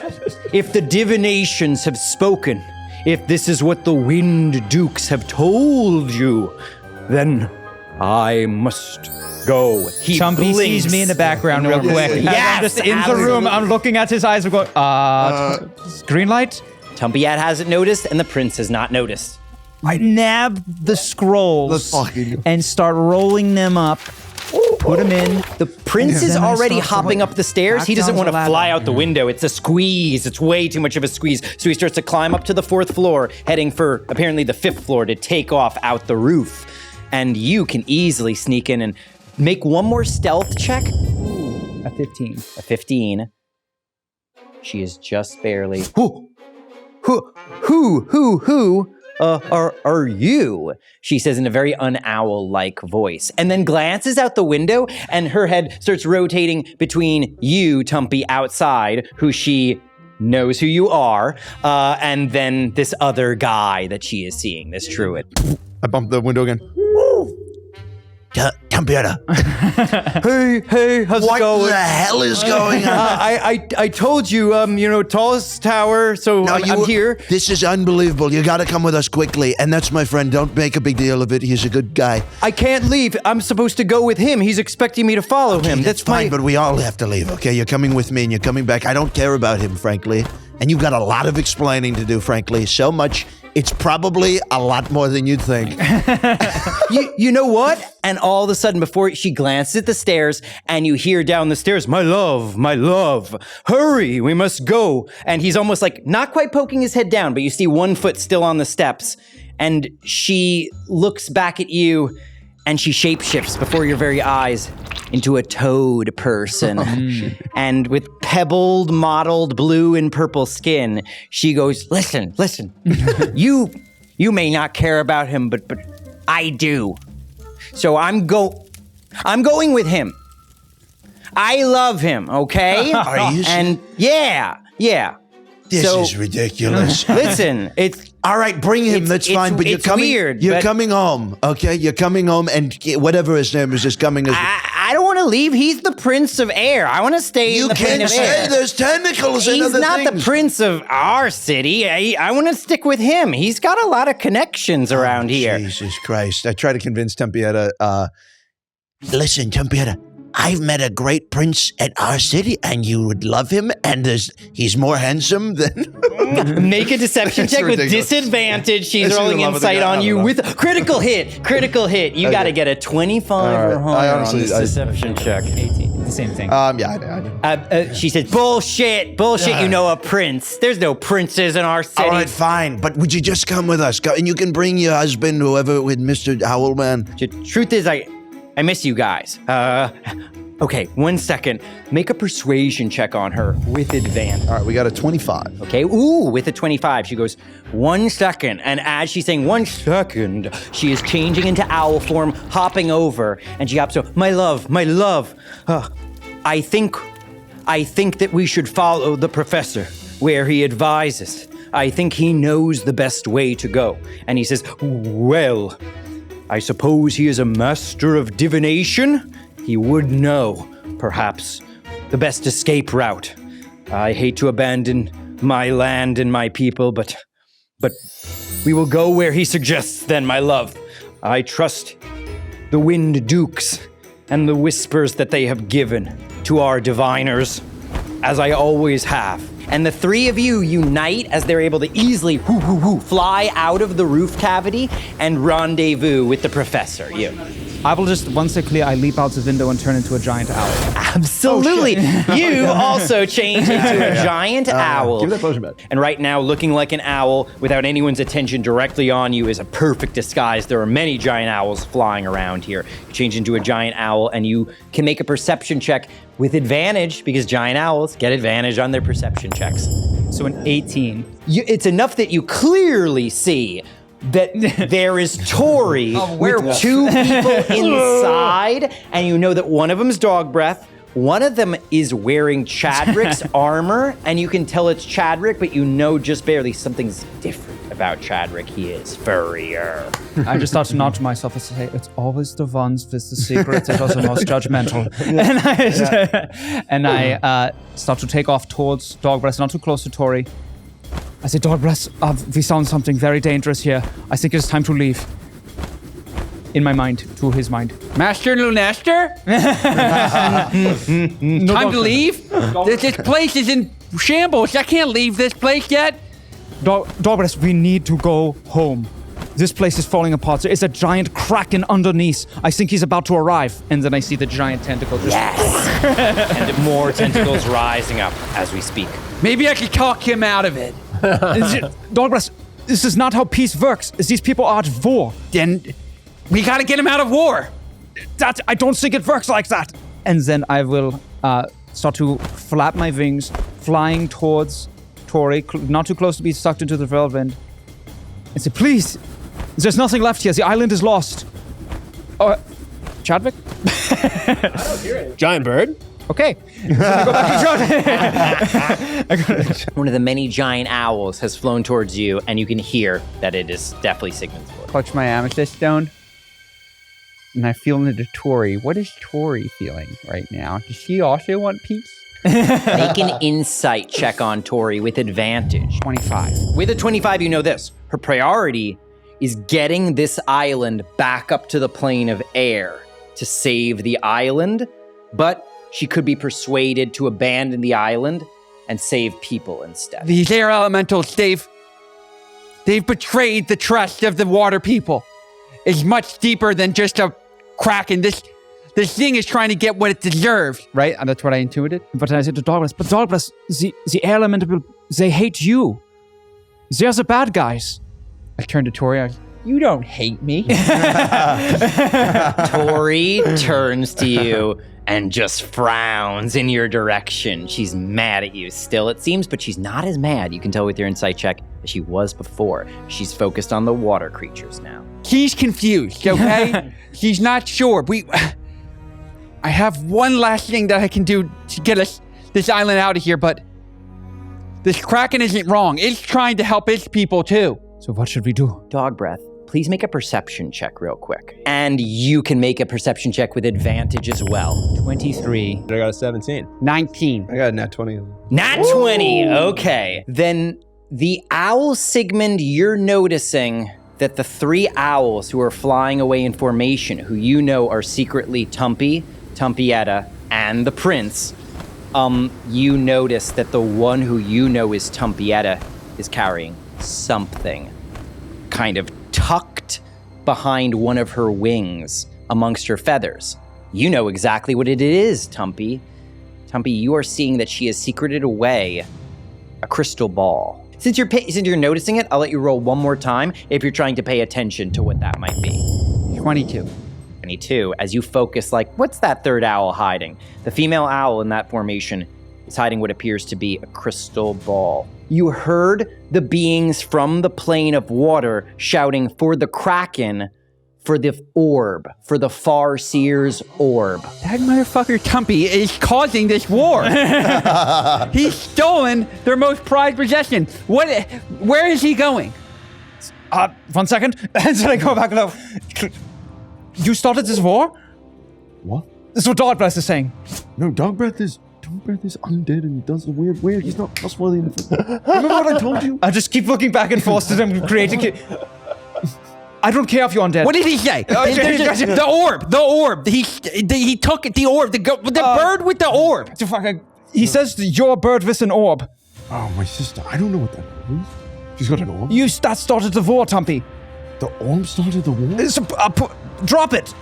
if the divinations have spoken, if this is what the Wind Dukes have told you, then I must go. He Tumpy blinks. sees me in the background real quick. Yes, I'm just in the room. I'm looking at his eyes. I'm going, green light? Tumpyat hasn't noticed, and the prince has not noticed. I nab the scrolls and start rolling them up. Put them in. The prince is Then I already start hopping going up the stairs. back He doesn't down want the to ladder. fly out the window. It's a squeeze. It's way too much of a squeeze. So he starts to climb up to the 4th floor, heading for apparently the 5th floor to take off out the roof. And you can easily sneak in and make one more stealth check. A 15. A 15. She is just barely. Who are you? She says in a very un-owl-like voice, and then glances out the window, and her head starts rotating between you, Tumpy, outside, who she knows who you are, and then this other guy that she is seeing, this druid. I bumped the window again. Tumpy, Hey, how's it what going? the hell is going on? I told you, tallest tower, so I'm here. This is unbelievable. You got to come with us quickly. And that's my friend. Don't make a big deal of it. He's a good guy. I can't leave. I'm supposed to go with him. He's expecting me to follow him. That's fine, but we all have to leave, okay? You're coming with me and you're coming back. I don't care about him, frankly. And you've got a lot of explaining to do, frankly. So much. It's probably a lot more than you'd think. You know what? And all of a sudden, before she glances at the stairs, and you hear down the stairs, my love, hurry, we must go. And he's almost like not quite poking his head down, but you see one foot still on the steps. And she looks back at you, and she shapeshifts before your very eyes into a toad person. And with pebbled, mottled blue and purple skin, she goes, listen, you may not care about him, but I do. So I'm going with him. I love him, okay? Are you And yeah. This So- is ridiculous. Listen, it's All right, bring him. It's- That's it's- fine. But you're it's coming. weird, You're but- coming home, okay? You're coming home, and whatever his name is coming. I don't want to to leave? He's the Prince of Air. I want to stay in the plane can't of stay. air. There's tentacles and He's other not things. the prince of our city. I want to stick with him. He's got a lot of connections around here. Jesus Christ. I try to convince Tempieta. Listen, Tempieta, I've met a great prince at our city, and you would love him, and he's more handsome than... Make a deception check with ridiculous. disadvantage. She's She's rolling in love with the insight guy. I on don't you know. with critical hit. Critical hit. You got to get a 25 or right. higher I on honestly- this deception check. 18. The same thing. Yeah, I do. She says, bullshit, you know a prince. There's no princes in our city. All right, fine. But would you just come with us? Go, and you can bring your husband, whoever, with Mr. Owlman. The truth is, I miss you guys. Okay, 1 second. Make a persuasion check on her with advantage. All right, we got a 25. Okay, ooh, with a 25, she goes, 1 second. And as she's saying 1 second, she is changing into owl form, hopping over, and she hops over. My love. I think that we should follow the professor where he advises. I think he knows the best way to go. And he says, well, I suppose he is a master of divination. He would know, perhaps, the best escape route. I hate to abandon my land and my people, but we will go where he suggests then, my love. I trust the Wind Dukes and the whispers that they have given to our diviners, as I always have. And the three of you unite as they're able to easily fly out of the roof cavity and rendezvous with the professor. You. I will just, once they're clear, I leap out the window and turn into a giant owl. Absolutely. You also change into a giant owl. Give me that potion back. And right now, looking like an owl without anyone's attention directly on you is a perfect disguise. There are many giant owls flying around here. You change into a giant owl and you can make a perception check with advantage because giant owls get advantage on their perception checks. So an 18. It's enough that you clearly see that there is Tori with two people inside, and you know that one of them's dog breath. One of them is wearing Chadrick's armor, and you can tell it's Chadrick, but you know just barely something's different about Chadrick. He is furrier. I just start to nod to myself and say, it's always the ones with the secrets that are the most judgmental. And I start to take off towards Dogbreath, not too close to Tori. I say, Dogbreath, we found something very dangerous here. I think it's time to leave. In my mind, to his mind. Master Lunaster? Time to leave? This place is in shambles. I can't leave this place yet. Dogbreath, we need to go home. This place is falling apart. There is a giant kraken underneath. I think he's about to arrive. And then I see the giant tentacle just... Yes! And more tentacles rising up as we speak. Maybe I could talk him out of it. Dogbreath, this is not how peace works. These people are at war. Then we gotta get him out of war. I don't think it works like that. And then I will start to flap my wings, flying towards Tori, not too close to be sucked into the whirlwind, and say, please, there's nothing left here. The island is lost. Chadwick? Giant bird? Okay. Go back to One of the many giant owls has flown towards you, and you can hear that it is definitely Sigmund's voice. Clutch my amethyst stone. And I feel into Tori. What is Tori feeling right now? Does she also want peace? Make an insight check on Tori with advantage. 25. With a 25, you know this. Her priority is getting this island back up to the plane of air to save the island, but she could be persuaded to abandon the island and save people instead. These air elementals, they've betrayed the trust of the water people. It's much deeper than just a kraken. This thing is trying to get what it deserves, right? And that's what I intuited. But I said to Dogbreath, but Dogbreath, the elemental, they hate you. They're the bad guys. I turned to Tori. I was, you don't hate me. Tori turns to you and just frowns in your direction. She's mad at you still, it seems, but she's not as mad, you can tell with your insight check, as she was before. She's focused on the water creatures now. She's confused, okay? She's not sure. I have one last thing that I can do to get us this island out of here, but this kraken isn't wrong. It's trying to help its people too. So what should we do? Dogbreath, please make a perception check real quick. And you can make a perception check with advantage as well. 23. I got a 17. 19. I got a nat 20. Nat 20, okay. Then the owl Sigmund, you're noticing that the 3 owls who are flying away in formation, who you know are secretly Tumpy, Tumpietta, and the prince, you notice that the one who you know is Tumpietta is carrying something kind of tucked behind one of her wings amongst her feathers. You know exactly what it is, Tumpy. Tumpy, you are seeing that she has secreted away a crystal ball. Since you're noticing it, I'll let you roll one more time if you're trying to pay attention to what that might be. 22. 22, as you focus, like, what's that third owl hiding? The female owl in that formation is hiding what appears to be a crystal ball. You heard the beings from the plane of water shouting for the Kraken, for the orb, for the Farseer's orb. That motherfucker Tumpy is causing this war. He's stolen their most prized possession. Where is he going? 1 second. And so I go back and go, you started this war? What? This is what Dogbreath is saying. No, Dogbreath is undead and he does the weird. He's not trustworthy. Remember what I told you? I just keep looking back and forth to them creating. I don't care if you're undead. What did he say? The orb. He took the orb. The bird with the orb. He says your bird with an orb. Oh, my sister. I don't know what that means. She's got an orb. That started the war, Tumpy. The orb started the war? Drop it.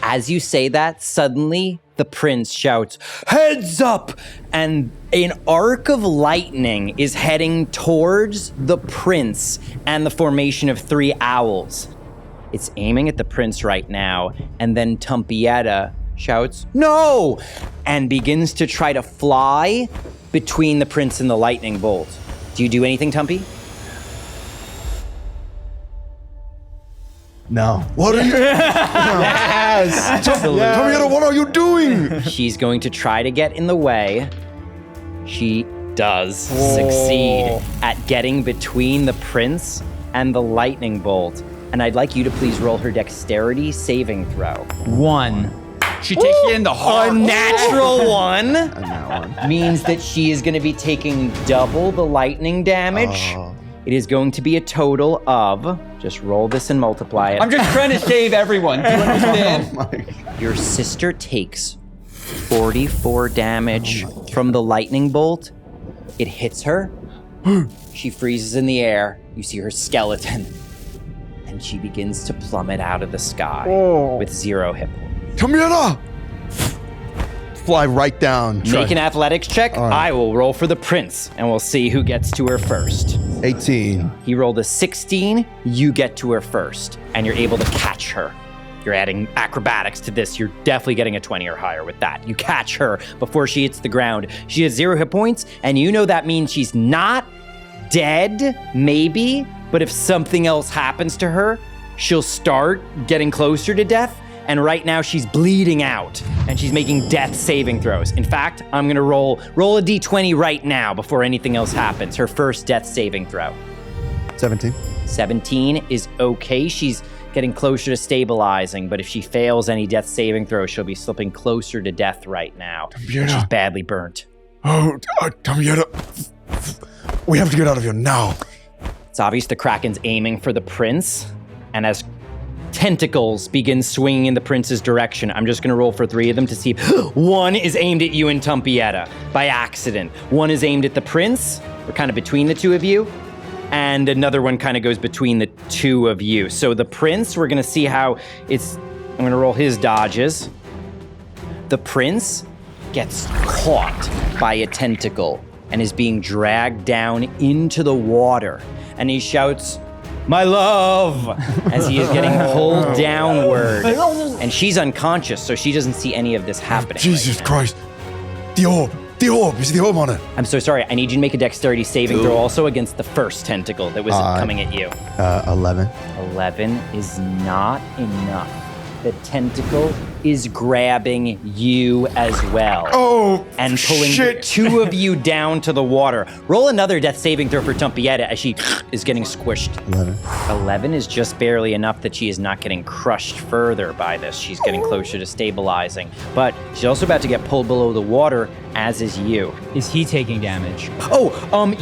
As you say that, suddenly the prince shouts, "Heads up!" And an arc of lightning is heading towards the prince and the formation of 3 owls. It's aiming at the prince right now, and then Tumpietta shouts, "No!" and begins to try to fly between the prince and the lightning bolt. Do you do anything, Tumpy? No. What are you? Yes! Henrietta, what are you doing? She's going to try to get in the way. She does succeed at getting between the prince and the lightning bolt. And I'd like you to please roll her dexterity saving throw. 1. She takes it in the heart. A natural 1 means that she is going to be taking double the lightning damage. It is going to be a total of, just roll this and multiply it. I'm just trying to save everyone. Do you understand? Your sister takes 44 damage from the lightning bolt. It hits her. She freezes in the air. You see her skeleton. And she begins to plummet out of the sky with 0 hit points. Henrietta! Fly right down. Make an athletics check. All right. I will roll for the prince, and we'll see who gets to her first. 18. He rolled a 16. You get to her first, and you're able to catch her. You're adding acrobatics to this. You're definitely getting a 20 or higher with that. You catch her before she hits the ground. She has 0 hit points, and you know that means she's not dead, maybe, but if something else happens to her, she'll start getting closer to death. And right now she's bleeding out and she's making death saving throws. In fact, I'm gonna roll a d20 right now before anything else happens. Her first death saving throw. 17. 17 is okay. She's getting closer to stabilizing, but if she fails any death saving throw, she'll be slipping closer to death right now. And she's badly burnt. Oh, Henrietta. We have to get out of here now. It's obvious the Kraken's aiming for the prince, and as tentacles begin swinging in the prince's direction, I'm just gonna roll for 3 of them to see if 1 is aimed at you and Tumpietta by accident. 1 is aimed at the prince, or kind of between the 2 of you, and another one kind of goes between the 2 of you. So the prince, we're gonna see how I'm gonna roll his dodges. The prince gets caught by a tentacle and is being dragged down into the water, and he shouts, "My love," as he is getting pulled downward. And she's unconscious, so she doesn't see any of this happening. Jesus right now. Christ. The orb. Is the orb on it? I'm so sorry. I need you to make a dexterity saving throw also against the first tentacle that was coming at you. 11. 11 is not enough. The tentacle is grabbing you as well. Oh, and pulling shit. the two of you down to the water. Roll another death saving throw for Tumpietta as she is getting squished. 11 is just barely enough that she is not getting crushed further by this. She's getting closer to stabilizing. But she's also about to get pulled below the water, as is you. Is he taking damage?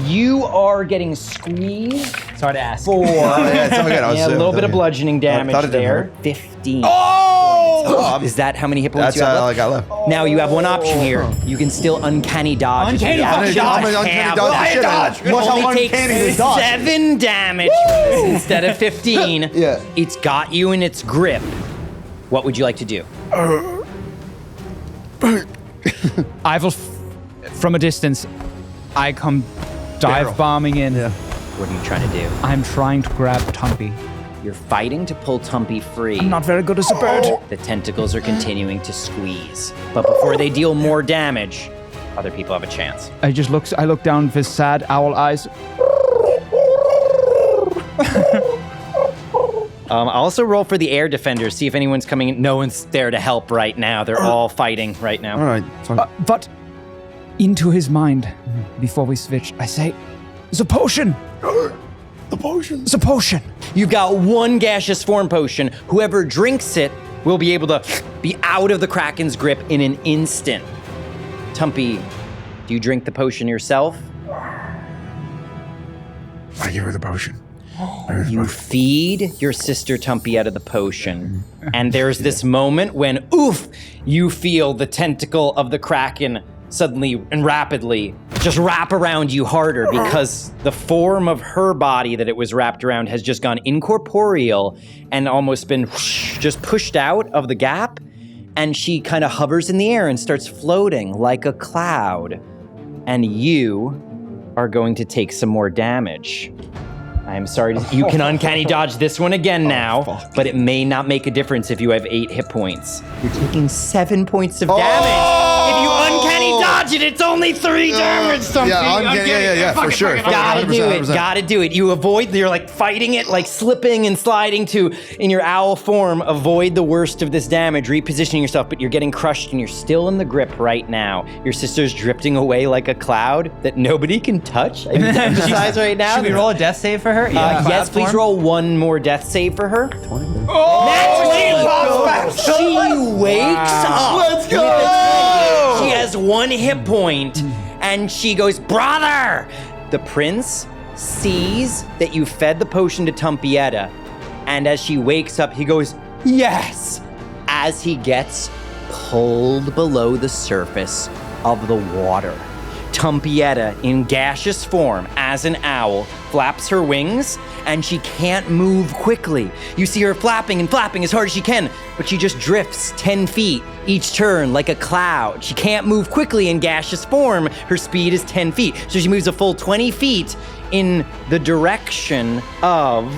You are getting squeezed. Sorry to ask. For a little bit of bludgeoning damage thought it didn't there. hurt. 15. Oh! Is that how many hit points That's you have all I left? got left. Now you have one option here. You can still uncanny dodge. Uncanny Dodge. I'm gonna uncanny dodge the shit out of it. It only takes 7 damage from this instead of 15. Yeah. It's got you in its grip. What would you like to do? I will, from a distance, I come dive bombing in. Yeah. What are you trying to do? I'm trying to grab Tumpy. You're fighting to pull Tumpy free. I'm not very good as a bird. The tentacles are continuing to squeeze. But before they deal more damage, other people have a chance. I look down with his sad owl eyes. I'll also roll for the air defenders, see if anyone's coming in. No one's there to help right now. They're all fighting right now. All right, fine. But into his mind, before we switch, I say, it's a potion. The potion. It's a potion. You've got one gaseous form potion. Whoever drinks it will be able to be out of the Kraken's grip in an instant. Tumpy, do you drink the potion yourself? I give her the potion. You feed your sister Tumpy out of the potion, and there's this moment when, oof, you feel the tentacle of the Kraken suddenly and rapidly just wrap around you harder because the form of her body that it was wrapped around has just gone incorporeal and almost been just pushed out of the gap, and she kind of hovers in the air and starts floating like a cloud, and you are going to take some more damage. I'm sorry, you can uncanny dodge this one again now, but it may not make a difference if you have 8 hit points. You're taking 7 points of damage. If you uncanny dodge it, it's only 3 damage, something. Yeah, for sure. Gotta do it, gotta do it. You avoid, you're like fighting it, like slipping and sliding to, in your owl form, avoid the worst of this damage, repositioning yourself, but you're getting crushed and you're still in the grip right now. Your sister's drifting away like a cloud that nobody can touch. I need to emphasize right now. Should we roll a death save for her? Yes, please roll one more death save for her. 20. She wakes up. Let's go! She has 1 hit point, and she goes, brother! The prince sees that you fed the potion to Tumpietta, and as she wakes up, he goes, yes! As he gets pulled below the surface of the water. Tumpietta, in gaseous form, as an owl, flaps her wings, and she can't move quickly. You see her flapping and flapping as hard as she can, but she just drifts 10 feet each turn like a cloud. She can't move quickly in gaseous form. Her speed is 10 feet, so she moves a full 20 feet in the direction of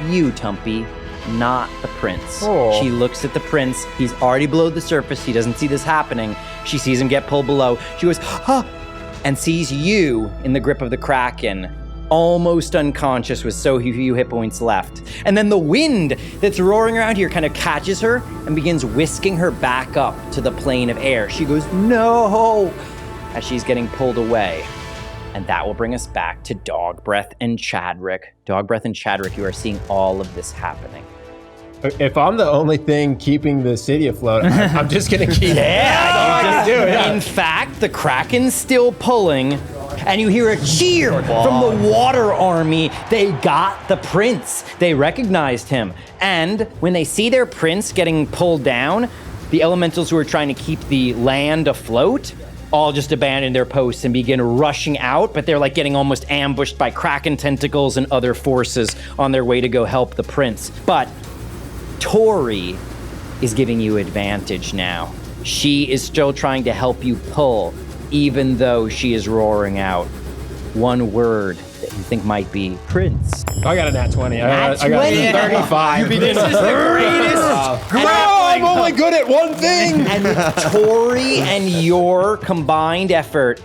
you, Tumpy, not the prince. Oh. She looks at the prince. He's already below the surface. He doesn't see this happening. She sees him get pulled below. She goes, huh, and sees you in the grip of the Kraken, almost unconscious with so few hit points left. And then the wind that's roaring around here kind of catches her and begins whisking her back up to the plane of air. She goes, no, as she's getting pulled away. And that will bring us back to Dogbreath and Chadrick. Dogbreath and Chadrick, you are seeing all of this happening. If I'm the only thing keeping the city afloat, I'm just gonna keep. In fact, the Kraken's still pulling, and you hear a cheer from the water army. They got the prince. They recognized him. And when they see their prince getting pulled down, the elementals who are trying to keep the land afloat all just abandon their posts and begin rushing out, but they're like getting almost ambushed by Kraken tentacles and other forces on their way to go help the prince. But Tori is giving you advantage now. She is still trying to help you pull, even though she is roaring out one word that you think might be Prince. I got a nat 20. I got 20. 35. This is the greatest. I'm only good at one thing. And with Tori and your combined effort,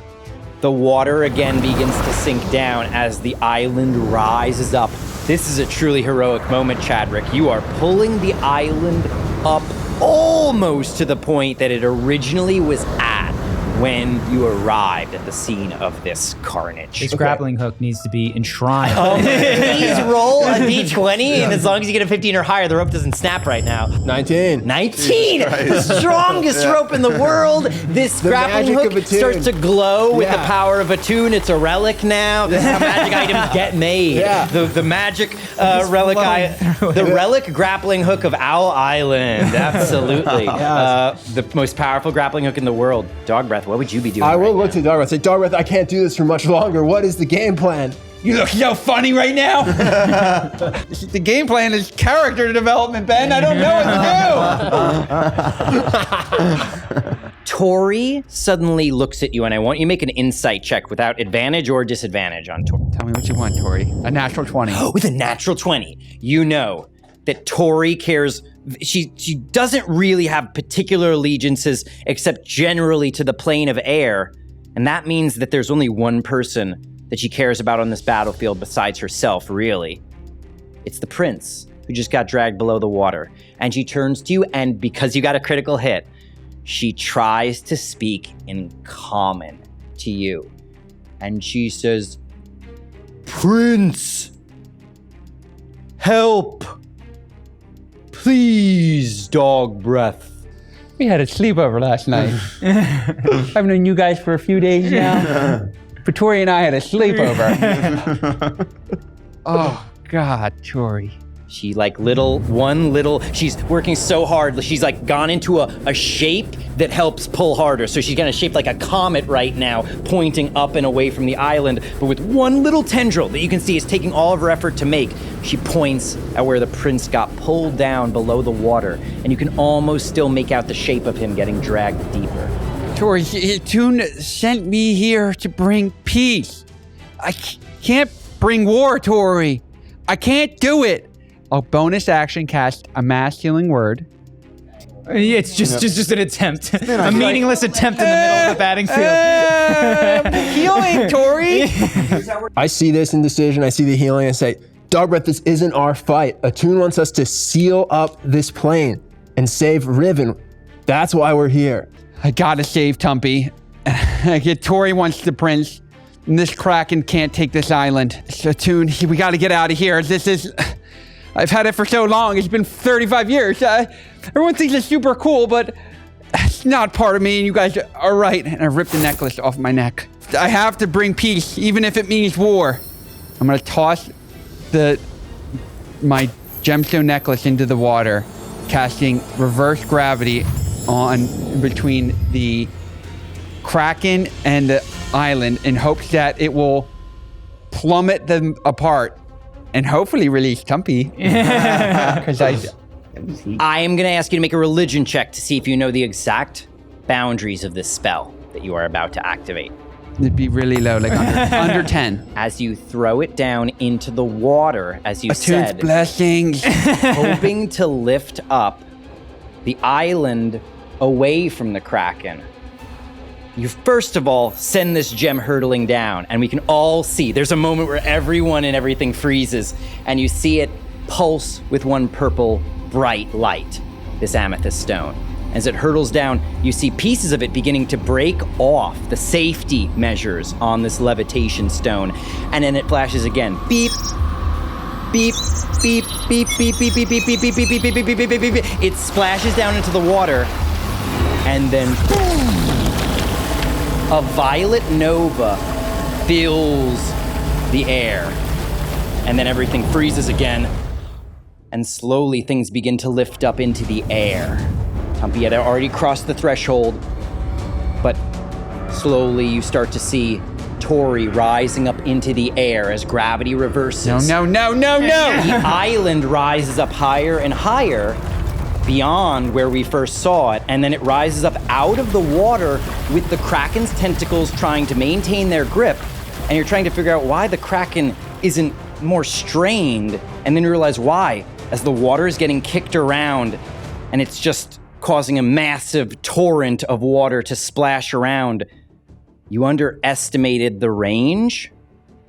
the water again begins to sink down as the island rises up. This is a truly heroic moment, Chadrick. You are pulling the island up almost to the point that it originally was at when you arrived at the scene of this carnage. This grappling hook needs to be enshrined. Please roll a d20, and as long as you get a 15 or higher, the rope doesn't snap right now. 19. 19! The strongest rope in the world. This grappling magic of hook Attune. starts to glow with the Yeah. power of Attune. It's a relic now. This is how magic items get made. Yeah. The magic relic, the relic grappling hook of Owl Island. Absolutely. The most powerful grappling hook in the world. Dogbreath, what would you be doing? I will right look to Dogbreath and say, Dogbreath, I can't do this for much longer. What is the game plan? You look so funny right now. The game plan is character development, Ben. I don't know what to do. Tori suddenly looks at you, and I want you to make an insight check without advantage or disadvantage on Tori. Tell me what you want, Tori. A natural 20. With a natural 20, you know that Tori cares. She doesn't really have particular allegiances except generally to the plane of air. And that means that there's only one person that she cares about on this battlefield besides herself, really. It's the prince who just got dragged below the water. And she turns to you, and because you got a critical hit, she tries to speak in common to you. And she says, "Prince, help. Please, Dogbreath." We had a sleepover last night. I've known you guys for a few days now. But Tori and I had a sleepover. Oh, God, Tori. She she's working so hard. She's like gone into a shape that helps pull harder. So she's gonna shape like a comet right now, pointing up and away from the island. But with one little tendril that you can see is taking all of her effort to make, she points at where the prince got pulled down below the water. And you can almost still make out the shape of him getting dragged deeper. Tori, Tune sent me here to bring peace. I can't bring war, Tori. I can't do it. A bonus action cast a mass healing word. It's just an attempt. A meaningless attempt in the middle of the batting field. Healing, Tori. I see this indecision. I see the healing. I say, Dogbreath, this isn't our fight. Attune wants us to seal up this plane and save Riven. That's why we're here. I gotta save Tumpy. Tori wants the prince. And this Kraken can't take this island. So Tune, we gotta get out of here. I've had it for so long. It's been 35 years. Everyone thinks it's super cool, but it's not part of me, and you guys are right. And I ripped the necklace off my neck. I have to bring peace, even if it means war. I'm gonna toss my gemstone necklace into the water, casting reverse gravity on between the Kraken and the island in hopes that it will plummet them apart. And hopefully release Tumpy. Because I am going to ask you to make a religion check to see if you know the exact boundaries of this spell that you are about to activate. It'd be really low, like under 10. As you throw it down into the water, as you Attune's said, blessings. hoping to lift up the island away from the Kraken. You first of all send this gem hurtling down, and we can all see there's a moment where everyone and everything freezes, and you see it pulse with one purple bright light, this amethyst stone. As it hurtles down, you see pieces of it beginning to break off the safety measures on this levitation stone, and then it flashes again. Beep, beep, beep, beep, beep, beep, beep, beep, beep, beep, beep, beep, beep, beep, beep, beep, beep, beep. It splashes down into the water, and then boom! A violet nova fills the air, and then everything freezes again, and slowly things begin to lift up into the air. Tumpy had already crossed the threshold, but slowly you start to see Tori rising up into the air as gravity reverses. No. The island rises up higher and higher beyond where we first saw it, and then it rises up out of the water with the Kraken's tentacles trying to maintain their grip, and you're trying to figure out why the Kraken isn't more strained, and then you realize why, as the water is getting kicked around, and it's just causing a massive torrent of water to splash around. You underestimated the range,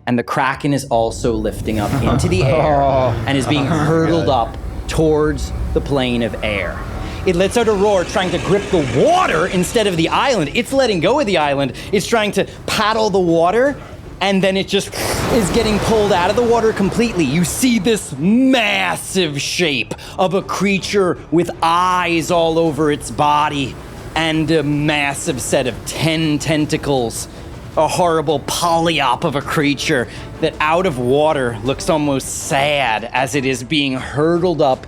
and the Kraken is also lifting up into the air and is being hurtled up towards the plane of air. It lets out a roar, trying to grip the water instead of the island. It's letting go of the island. It's trying to paddle the water, and then it just is getting pulled out of the water completely. You see this massive shape of a creature with eyes all over its body and a massive set of 10 tentacles. A horrible polyop of a creature that out of water looks almost sad as it is being hurtled up,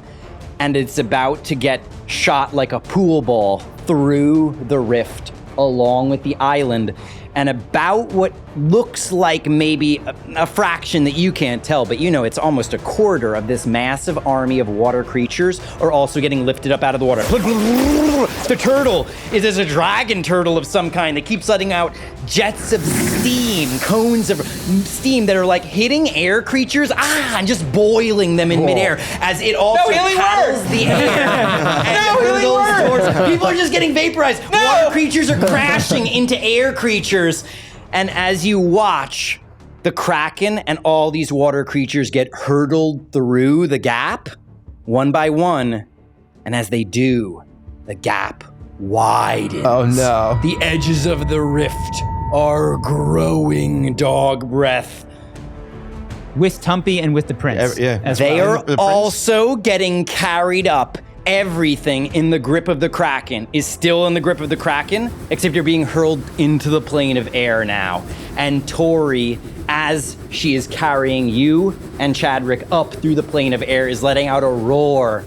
and it's about to get shot like a pool ball through the rift along with the island. And about what looks like maybe a fraction that you can't tell, but you know it's almost a quarter of this massive army of water creatures are also getting lifted up out of the water. The turtle is a dragon turtle of some kind that keeps letting out jets of steam, cones of steam that are like hitting air creatures, and just boiling them in midair as it also paddles the air. And it hurtles towards. People are just getting vaporized. Water creatures are crashing into air creatures. And as you watch the Kraken and all these water creatures get hurtled through the gap, one by one, and as they do, the gap widens. Oh no. The edges of the rift are growing, dog breath. With Tumpy and with the prince. They are also getting carried up. Everything in the grip of the Kraken is still in the grip of the Kraken, except you're being hurled into the plane of air now. And Tori, as she is carrying you and Chadrick up through the plane of air, is letting out a roar.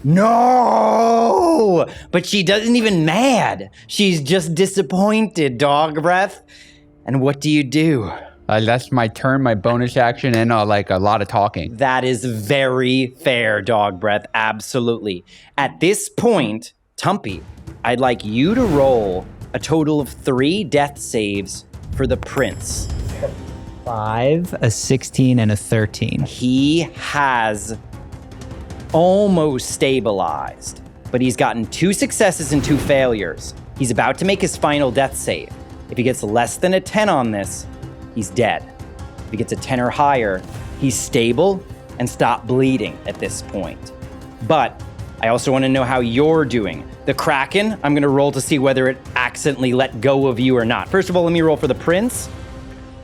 No! But she doesn't even mad. She's just disappointed, dog breath. And what do you do? That's my turn, my bonus action, and like a lot of talking. That is very fair, dog breath. Absolutely. At this point, Tumpy, I'd like you to roll a total of 3 death saves for the prince. 5, a 16, and a 13. He has almost stabilized, but he's gotten 2 successes and 2 failures. He's about to make his final death save. If he gets less than a 10 on this, he's dead. If he gets a 10 or higher, he's stable and stop bleeding at this point. But I also want to know how you're doing. The Kraken, I'm going to roll to see whether it accidentally let go of you or not. First of all, let me roll for the prince,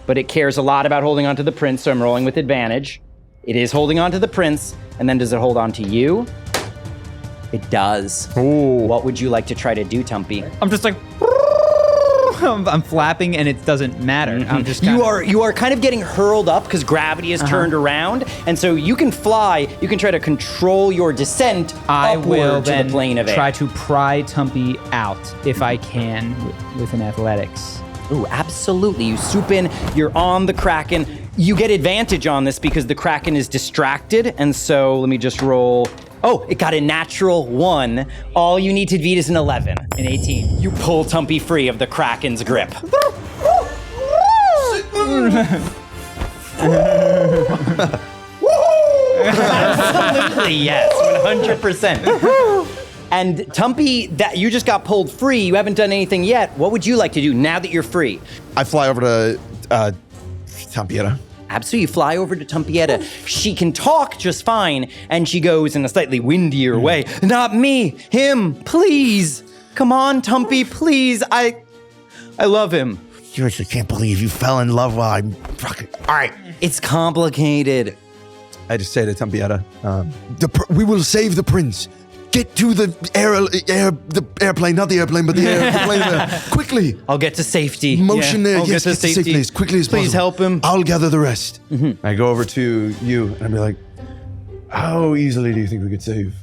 but it cares a lot about holding on to the prince, so I'm rolling with advantage. It is holding on to the prince, and then does it hold on to you? It does. Ooh. What would you like to try to do, Tumpy? I'm just like, I'm flapping and it doesn't matter. I'm just You are kind of getting hurled up because gravity has turned around, and so you can fly. You can try to control your descent I upward will to then the plane of air. try to pry Tumpy out if I can with an athletics. Ooh, absolutely. You swoop in. You're on the Kraken. You get advantage on this because the Kraken is distracted, and so let me just roll. Oh, it got a natural 1. All you need to beat is an 11. An 18. You pull Tumpy free of the Kraken's grip. Absolutely, yes, 100%. And Tumpy, that you just got pulled free. You haven't done anything yet. What would you like to do now that you're free? I fly over to Tampietta. Absolutely, you fly over to Tumpietta. She can talk just fine, and she goes in a slightly windier way. Not me, him, please. Come on, Tumpy, please. I love him. Seriously, can't believe you fell in love while I'm fucking. All right. It's complicated. I just say to Tampietta, we will save the prince. Get to the airplane, not the airplane, but the plane there. Quickly. I'll get to safety. Motion there. I'll Yes, get to safety. safely, as quickly as possible. Please help him. I'll gather the rest. Mm-hmm. I go over to you and I'll be like, how easily do you think we could save?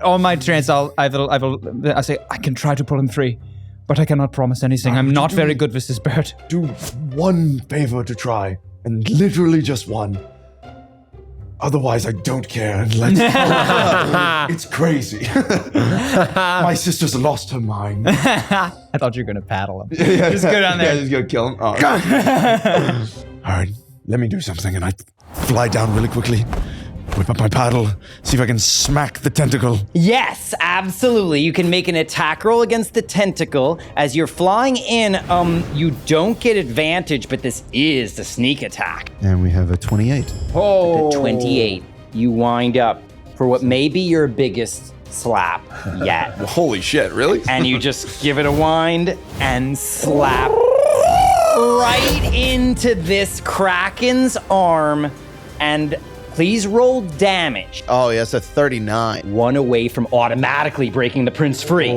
On my trance, I say, I can try to pull him free, but I cannot promise anything. I'm not very good with this bird. Do one favor to try, and literally just one. Otherwise, I don't care. And let's it's crazy. My sister's lost her mind. I thought you were going to paddle him. Just go down there. Yeah, just go kill him. Oh. All right, let me do something. And I fly down really quickly, whip up my paddle, see if I can smack the tentacle. Yes, absolutely. You can make an attack roll against the tentacle. As you're flying in, you don't get advantage, but this is the sneak attack. And we have a 28. The 28 you wind up for what may be your biggest slap yet. Holy shit, really? And you just give it a wind and slap right into this Kraken's arm. And please roll damage. Oh, yes, a 39. One away from automatically breaking the prince free.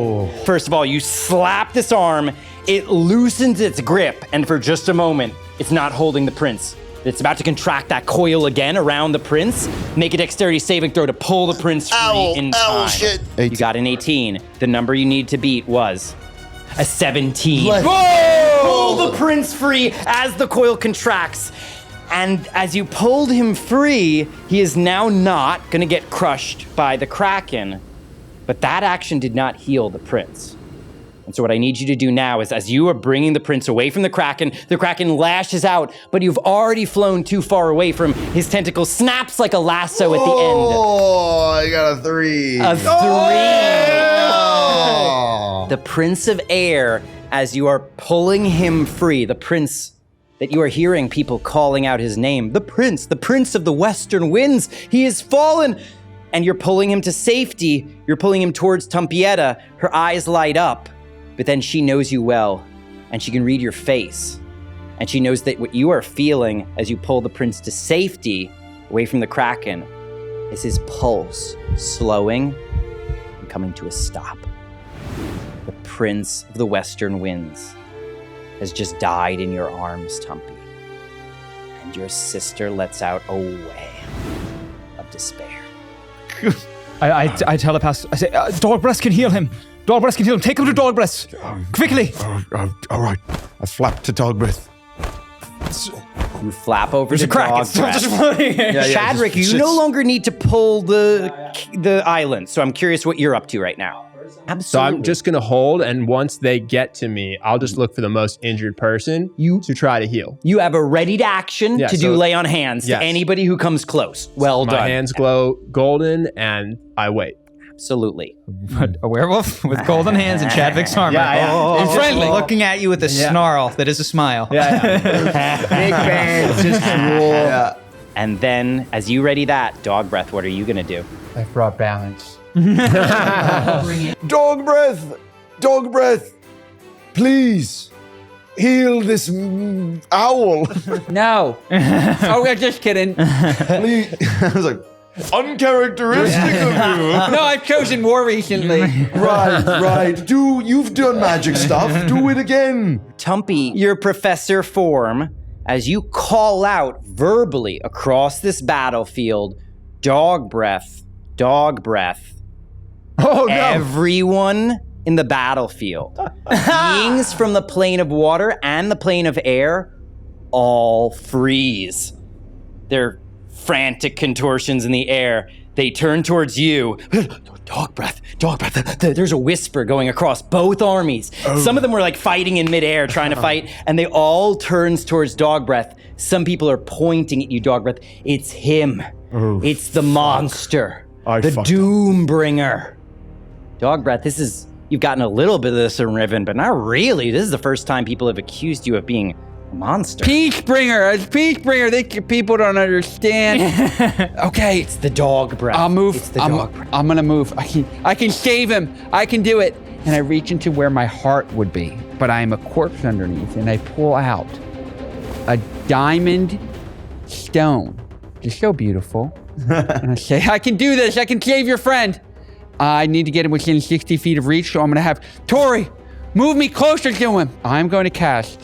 First of all, you slap this arm, it loosens its grip, and for just a moment, it's not holding the prince. It's about to contract that coil again around the prince. Make a dexterity saving throw to pull the prince free in time. Shit. You got an 18. The number you need to beat was a 17. Pull the prince free as the coil contracts. And as you pulled him free, he is now not going to get crushed by the Kraken. But that action did not heal the prince. And so what I need you to do now is, as you are bringing the prince away from the Kraken lashes out, but you've already flown too far away from his tentacle, snaps like a lasso at the end. Oh, I got a 3. A 3. The Prince of Air, as you are pulling him free, the prince that you are hearing people calling out his name, the prince of the western winds, he has fallen. And you're pulling him to safety. You're pulling him towards Tumpietta. Her eyes light up. But then she knows you well, and she can read your face. And she knows that what you are feeling as you pull the prince to safety away from the Kraken is his pulse slowing and coming to a stop. The Prince of the Western Winds has just died in your arms, Tumpy. And your sister lets out a wail of despair. I telepass. I say, Dogbreath can heal him. Dogbreath can heal him. Take him to Dogbreath. Quickly. All right. I flap to Dogbreath. You flap over There's to a crack. Dogbreath. It's still just floating. Chadrick, you no longer need to pull the island. So I'm curious what you're up to right now. Absolutely. So I'm just going to hold, and once they get to me, I'll just look for the most injured person to try to heal. You have a ready to action to do lay on hands to anybody who comes close. Well done. My hands glow golden, and I wait. Absolutely. A werewolf with golden hands and Chadwick's armor. And friendly. Looking at you with a snarl that is a smile. Big fans, just drool. And then, as you ready that, Dogbreath, what are you going to do? I brought balance. Dogbreath, please heal this owl. No. Oh, we're just kidding. Please. I was like, uncharacteristic of you. No, I've chosen war recently. Right. You've done magic stuff. Do it again. Tumpy, your professor form, as you call out verbally across this battlefield, Dogbreath. Oh, no. Everyone in the battlefield, beings from the plane of water and the plane of air, all freeze. Their frantic contortions in the air, they turn towards you. Dogbreath. There's a whisper going across both armies. Some of them were like fighting in midair, trying to fight, and they all turns towards Dogbreath. Some people are pointing at you, Dogbreath. It's him. It's the monster. The Doombringer. Dogbreath, you've gotten a little bit of this in Riven, but not really. This is the first time people have accused you of being a monster. Peacebringer. People don't understand. Okay. It's the Dogbreath. I'll move. It's the Dogbreath. I'm gonna move. I can save him. I can do it. And I reach into where my heart would be, but I am a corpse underneath, and I pull out a diamond stone. Just so beautiful. And I say, I can do this. I can save your friend. I need to get him within 60 feet of reach, so I'm going to have Tori move me closer to him. I'm going to cast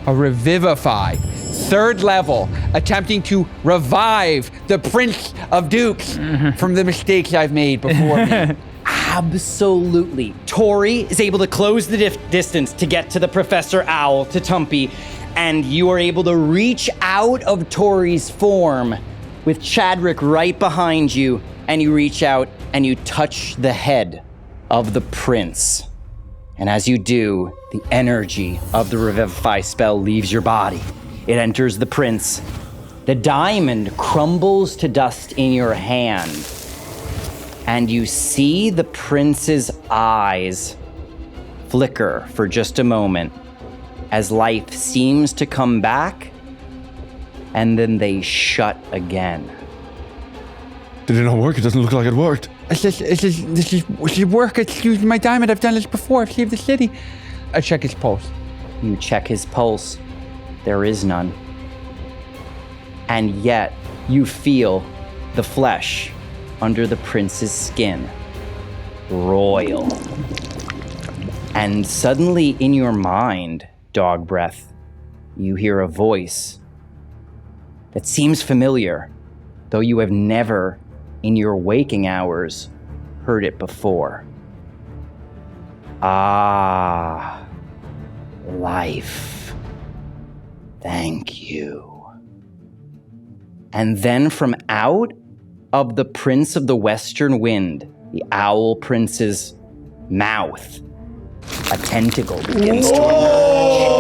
a Revivify, 3rd level, attempting to revive the Prince of Dukes from the mistakes I've made before me. Absolutely. Tori is able to close the distance to get to the Professor Owl, to Tumpy, and you are able to reach out of Tori's form with Chadrick right behind you, and you reach out and you touch the head of the prince. And as you do, the energy of the Revivify spell leaves your body. It enters the prince. The diamond crumbles to dust in your hand, and you see the prince's eyes flicker for just a moment as life seems to come back, and then they shut again. Did it not work? It doesn't look like it worked. This is work. It's using my diamond. I've done this before. I've saved the city. I check his pulse. You check his pulse. There is none. And yet, you feel the flesh under the prince's skin. Royal. And suddenly in your mind, Dogbreath, you hear a voice that seems familiar, though you have never, in your waking hours, heard it before. Ah, life. Thank you. And then from out of the Prince of the Western Wind, the Owl Prince's mouth, a tentacle begins to emerge.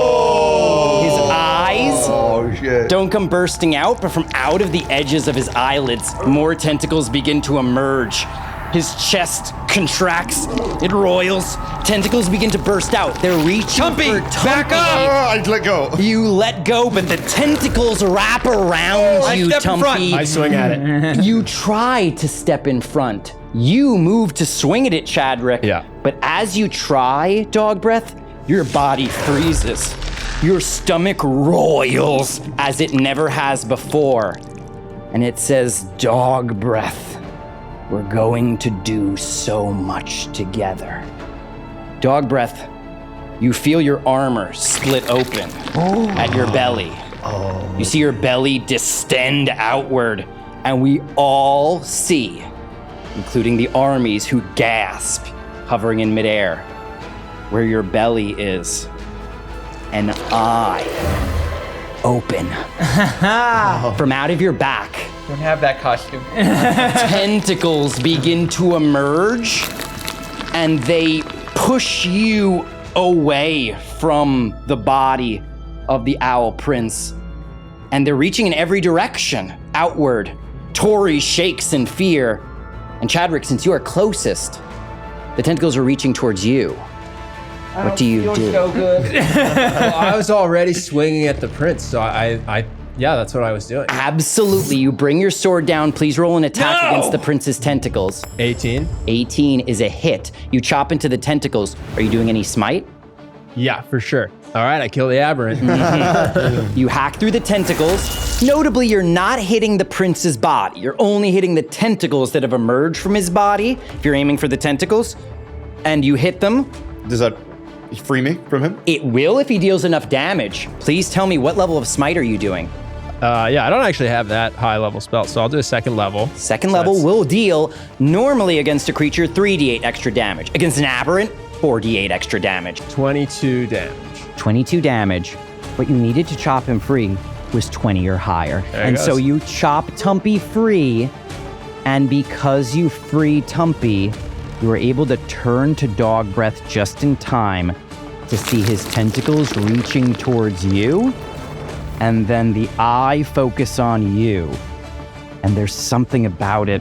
His eyes don't come bursting out, but from out of the edges of his eyelids, more tentacles begin to emerge. His chest contracts, it roils, tentacles begin to burst out. They're reaching Tumpy, for Tumpy. back up! I'd let go. You let go, but the tentacles wrap around you, step in front. Tumpy. I swing at it. You try to step in front. You move to swing at it, Chadrick. Yeah. But as you try, Dogbreath, your body freezes. Your stomach roils as it never has before. And it says, Dogbreath, we're going to do so much together. Dogbreath, you feel your armor split open at your belly. You see your belly distend outward, and we all see, including the armies who gasp, hovering in midair, where your belly is. An eye open from out of your back. Don't have that costume. Tentacles begin to emerge, and they push you away from the body of the Owl Prince. And they're reaching in every direction, outward. Tori shakes in fear. And Chadrick, since you are closest, the tentacles are reaching towards you. What do you do? So good. Well, I was already swinging at the prince, so yeah, that's what I was doing. Absolutely. You bring your sword down. Please roll an attack against the prince's tentacles. 18? 18 is a hit. You chop into the tentacles. Are you doing any smite? Yeah, for sure. All right, I kill the aberrant. You hack through the tentacles. Notably, you're not hitting the prince's body. You're only hitting the tentacles that have emerged from his body, if you're aiming for the tentacles. And you hit them. Does that free me from him? It will if he deals enough damage. Please tell me, what level of smite are you doing? Yeah, I don't actually have that high level spell, so I'll do a second level. Second level will deal, normally against a creature, 3d8 extra damage. Against an aberrant, 4d8 extra damage. 22 damage. 22 damage. What you needed to chop him free was 20 or higher. And so you chop Tumpy free, and because you free Tumpy, you were able to turn to Dogbreath just in time to see his tentacles reaching towards you, and then the eye focus on you. And there's something about it.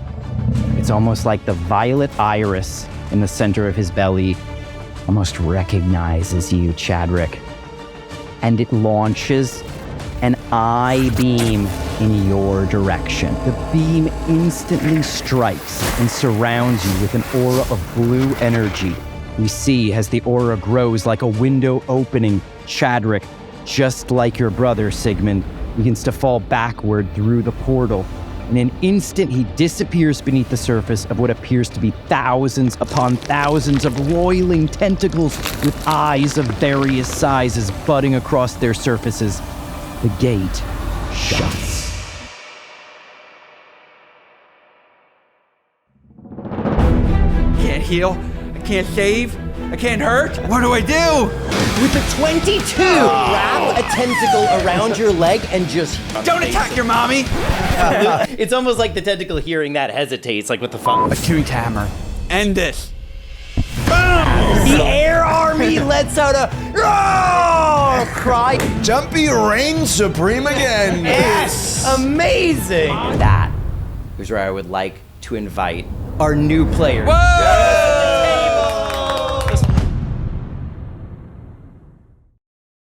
It's almost like the violet iris in the center of his belly almost recognizes you, Chadrick. And it launches an eye beam in your direction. The beam instantly strikes and surrounds you with an aura of blue energy. We see as the aura grows like a window opening, Chadrick, just like your brother Sigmund, begins to fall backward through the portal. In an instant, he disappears beneath the surface of what appears to be thousands upon thousands of roiling tentacles with eyes of various sizes budding across their surfaces. The gate shuts. Can't heal. I can't save. I can't hurt. What do I do? With a 22, wrap a tentacle around your leg and just... Don't attack your mommy. It's almost like the tentacle hearing that hesitates, like what the fuck? Attuned hammer. End this. The air army lets out a cry. Tumpy reigns supreme again. Yes! Amazing! That is where I would like to invite our new players. Whoa!